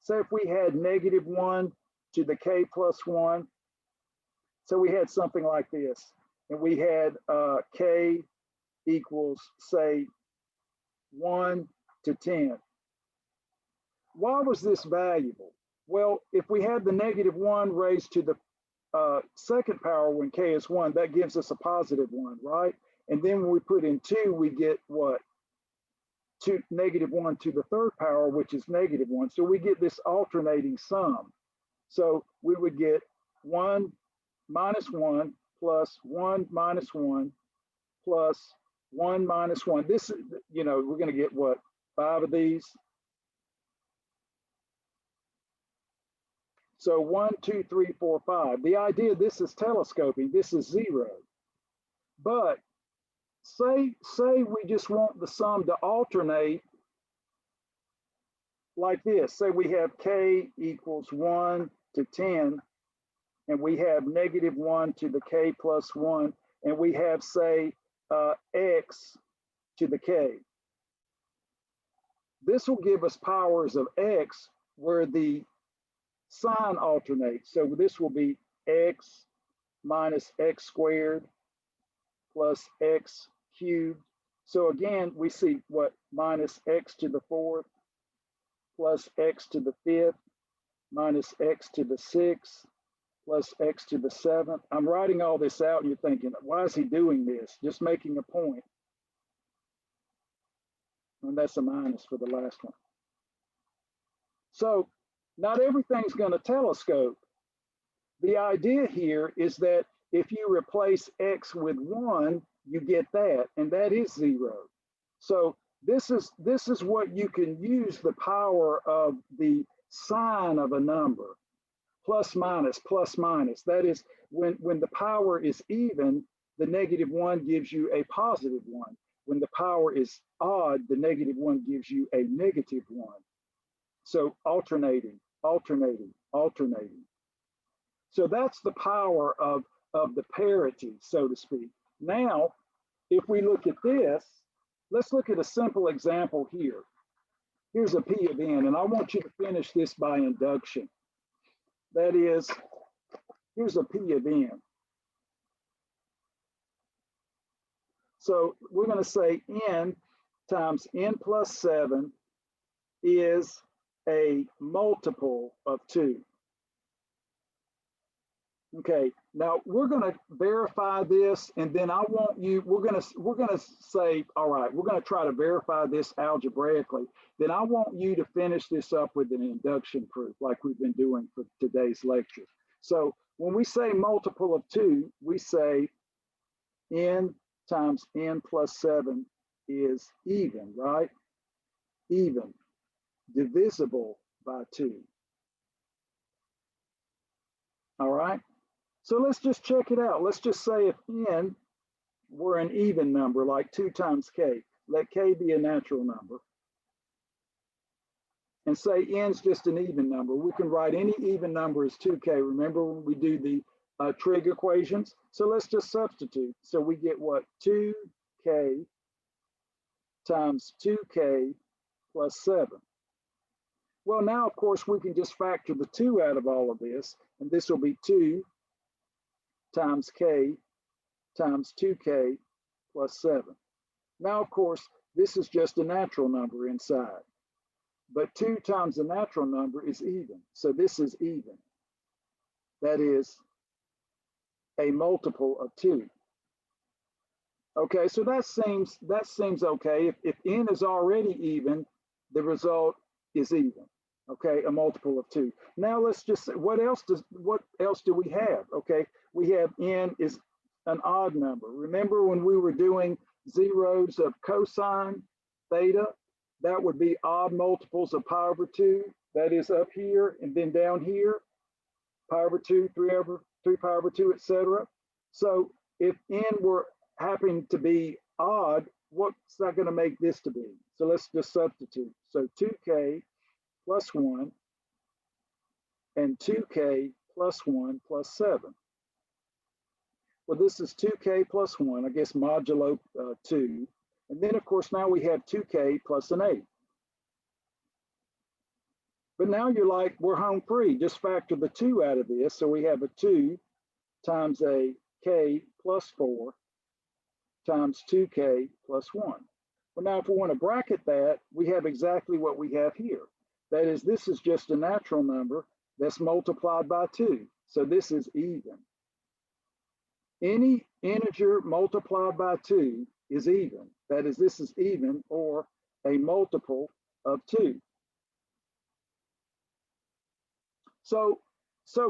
Say if we had -1 to the k plus 1. So we had something like this, and we had k equals, say, 1 to 10. Why was this valuable? Well, if we had the -1 raised to the second power when k is 1, that gives us a +1, right? And then when we put in 2, we get what? -1 to the third power, which is -1. So we get this alternating sum. So we would get 1 minus 1 plus 1 minus 1 plus 1 minus 1. This is, we're going to get what? 5 of these. So 1, 2, 3, 4, 5. The idea, this is telescoping, this is 0. But say we just want the sum to alternate like this. Say we have k equals 1 to 10, and we have -1 to the k plus 1, and we have, say, x to the k. This will give us powers of x where the sign alternates. So this will be x minus x squared plus x cubed. So again, we see what? Minus x to the 4th plus x to the 5th minus x to the 6th plus x to the 7th. I'm writing all this out and you're thinking, why is he doing this? Just making a point. And that's a minus for the last one. So not everything's going to telescope. The idea here is that if you replace x with 1, you get that, and that is 0. So this is what you can use the power of the sign of a number, plus minus, plus minus. That is, when the power is even, the -1 gives you a +1. When the power is odd, the -1 gives you a -1. So alternating, alternating, alternating. So that's the power of the parity, so to speak. Now, if we look at this, let's look at a simple example here. Here's a P of n, and I want you to finish this by induction. That is, here's a P of n. So we're going to say n times n plus 7 is a multiple of 2. Okay, now we're going to verify this, and then I want you, we're going to say, all right, we're going to try to verify this algebraically. Then I want you to finish this up with an induction proof like we've been doing for today's lecture. So when we say multiple of 2, we say n times n plus 7 is even, right? Even, divisible by 2. All right? So let's just check it out. Let's just say if n were an even number, like 2 times k, let k be a natural number, and say n's just an even number, we can write any even number as 2k. Remember when we do the trig equations? So let's just substitute. So we get what? 2k times 2k plus 7. Well, now, of course, we can just factor the 2 out of all of this, and this will be 2 times k times 2k plus 7. Now, of course, this is just a natural number inside, but 2 times a natural number is even. So this is even. That is a multiple of 2. Okay, so that seems okay. If n is already even, the result is even. Okay, a multiple of 2. Now let's just say, what else do we have? Okay, we have n is an odd number. Remember when we were doing zeros of cosine theta? That would be odd multiples of pi over 2. That is up here, and then down here, pi over 2, 3 pi over 2, etc. So if n were happening to be odd, what's that going to make this to be? So let's just substitute. So 2k plus 1 and 2k plus 1 plus 7. Well, this is 2k plus 1, I guess modulo 2. And then, of course, now we have 2k plus an 8. But now you're like, we're home free. Just factor the 2 out of this. So we have a 2 times a k plus 4 times 2k plus 1. Well, now if we want to bracket that, we have exactly what we have here. That is, this is just a natural number that's multiplied by 2. So this is even. Any integer multiplied by 2 is even. That is, this is even, or a multiple of 2. So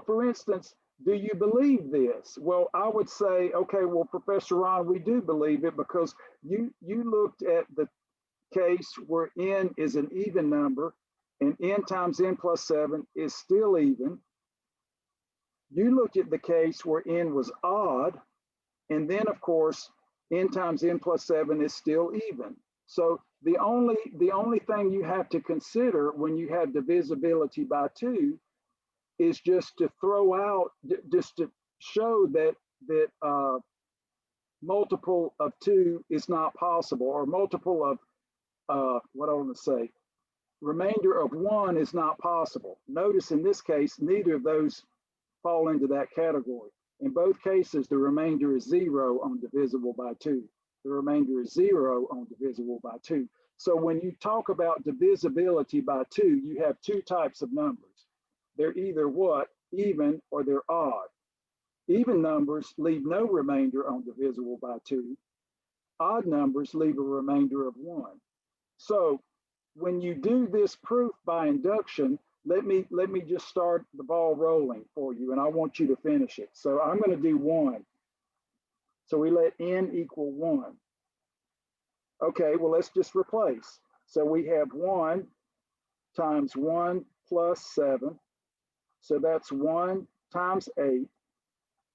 for instance, do you believe this? Well, I would say, okay, well, Professor Ron, we do believe it because you looked at the case where n is an even number and n times n plus 7 is still even. You looked at the case where n was odd, and then of course, n times n plus 7 is still even. So the only thing you have to consider when you have divisibility by 2 is just to throw out, just to show that multiple of 2 is not possible, or multiple of what I want to say, remainder of 1 is not possible. Notice in this case, neither of those fall into that category. In both cases, the remainder is 0 on divisible by 2. The remainder is 0 on divisible by 2. So when you talk about divisibility by 2, you have 2 types of numbers. They're either what? Even, or they're odd. Even numbers leave no remainder on divisible by 2. Odd numbers leave a remainder of 1. So when you do this proof by induction, let me just start the ball rolling for you, and I want you to finish it. So I'm going to do 1. So we let n equal 1. Okay, well, let's just replace. So we have 1 times 1 plus 7. So that's 1 times 8.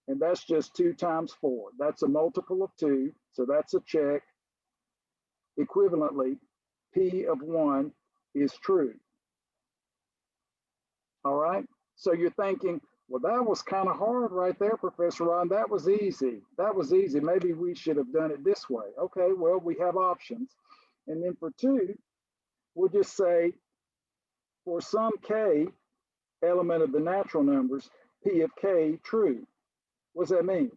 And that's just 2 times 4. That's a multiple of 2. So that's a check. Equivalently, P of 1 is true. All right. So you're thinking, well, that was kind of hard right there, Professor Ron. That was easy. That was easy. Maybe we should have done it this way. Okay, well, we have options. And then for 2, we'll just say for some k element of the natural numbers, P of k true. What does that mean?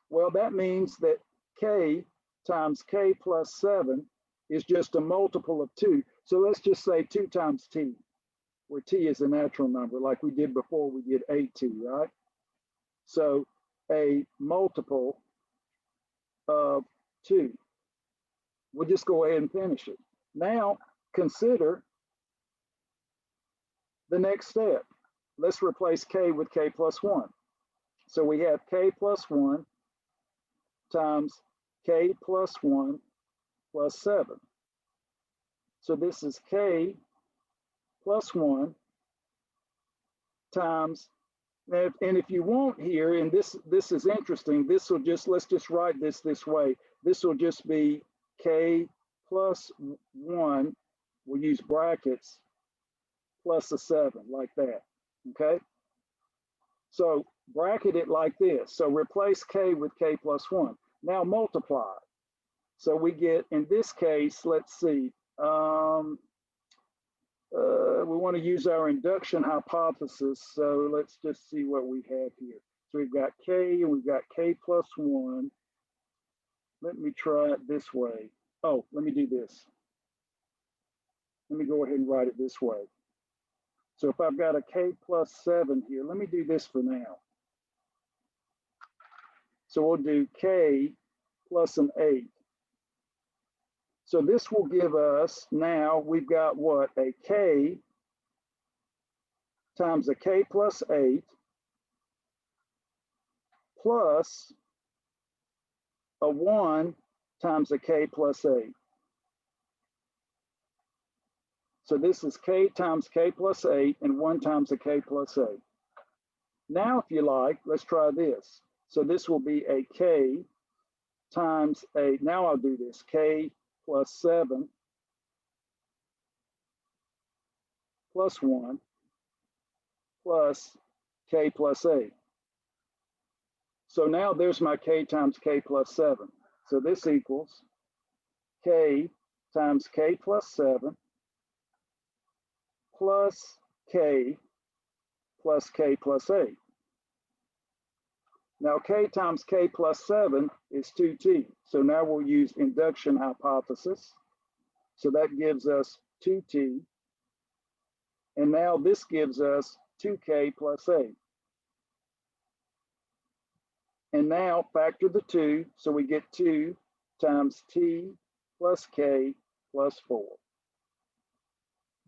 Well, that means that k times k plus 7 is just a multiple of 2. So let's just say 2 times t, where t is a natural number, like we did before we did 8t, right? So a multiple of 2. We'll just go ahead and finish it. Now, consider the next step. Let's replace k with k plus 1. So we have k plus 1 times k plus 1 plus 7. So this is k plus 1 times And if you want here, and this is interesting, this will just, let's just write this way. This will just be k plus 1, we'll use brackets, plus a 7, like that, okay? So bracket it like this. So replace k with k plus 1. Now multiply. So we get, in this case, let's see, we want to use our induction hypothesis. So let's just see what we have here. So we've got k and we've got k plus 1. Let me try it this way. Oh, let me do this. Let me go ahead and write it this way. So if I've got a k plus 7 here, let me do this for now. So we'll do k plus an 8. So this will give us, now we've got what, a k times a k plus 8 plus a 1 times a k plus 8. So this is k times k plus 8 and 1 times a k plus 8. Now, if you like, let's try this. So this will be a k times a, now I'll do this, k plus 7 plus 1 plus k plus 8. So now there's my k times k plus 7. So this equals k times k plus 7 plus k plus k plus 8. Now k times k plus 7 is 2t. So now we'll use induction hypothesis. So that gives us 2t. And now this gives us 2k plus 8. And now factor the 2, so we get 2 times t plus k plus 4.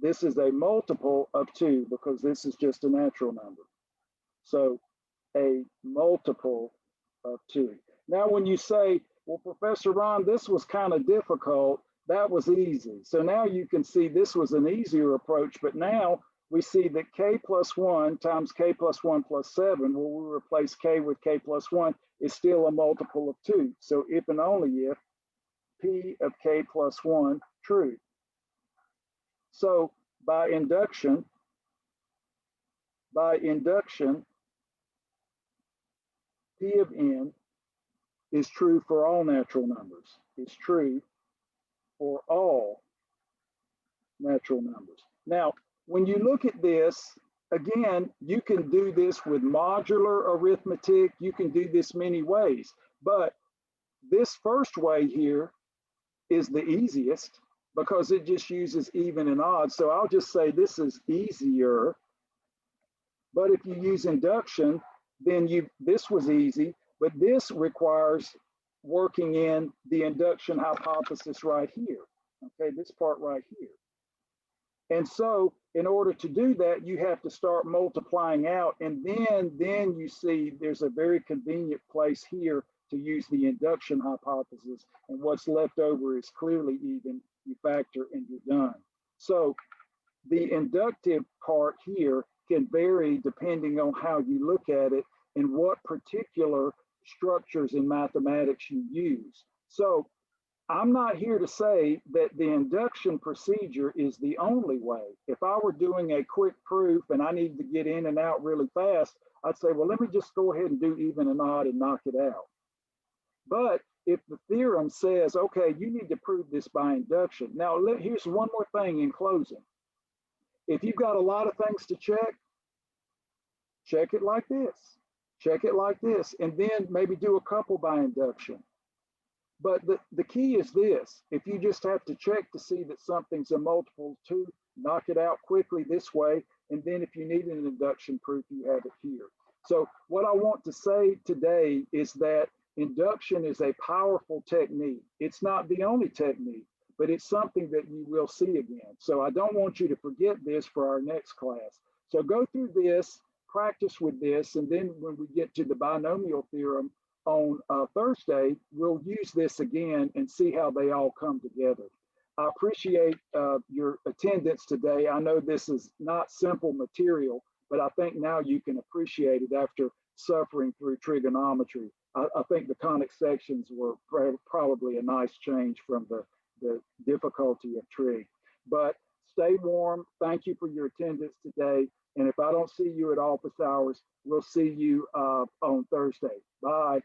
This is a multiple of 2 because this is just a natural number. So a multiple of 2. Now when you say, well, Professor Ron, this was kind of difficult, that was easy. So now you can see this was an easier approach, but now we see that k plus 1 times k plus 1 plus 7, where we replace k with k plus 1, is still a multiple of 2. So if and only if p of k plus 1 true. So by induction, p of n is true for all natural numbers. It's true for all natural numbers. Now, when you look at this, again, you can do this with modular arithmetic. You can do this many ways, but this first way here is the easiest because it just uses even and odd. So I'll just say this is easier. But if you use induction, then this was easy, but this requires working in the induction hypothesis right here. Okay, this part right here. And so in order to do that, you have to start multiplying out, and then you see there's a very convenient place here to use the induction hypothesis, and what's left over is clearly even. You factor and you're done. So the inductive part here can vary depending on how you look at it and what particular structures in mathematics you use. So I'm not here to say that the induction procedure is the only way. If I were doing a quick proof and I need to get in and out really fast, I'd say, well, let me just go ahead and do even and odd and knock it out. But if the theorem says, okay, you need to prove this by induction. Now, here's one more thing in closing. If you've got a lot of things to check it like this, check it like this, and then maybe do a couple by induction. But the key is this: if you just have to check to see that something's a multiple of 2, knock it out quickly this way, and then if you need an induction proof, you have it here. So what I want to say today is that induction is a powerful technique. It's not the only technique, but it's something that you will see again. So I don't want you to forget this for our next class. So go through this, practice with this, and then when we get to the binomial theorem on Thursday, we'll use this again and see how they all come together. I appreciate your attendance today. I know this is not simple material, but I think now you can appreciate it after suffering through trigonometry. I think the conic sections were probably a nice change from the difficulty of trig. But stay warm. Thank you for your attendance today. And if I don't see you at office hours, we'll see you on Thursday. Bye.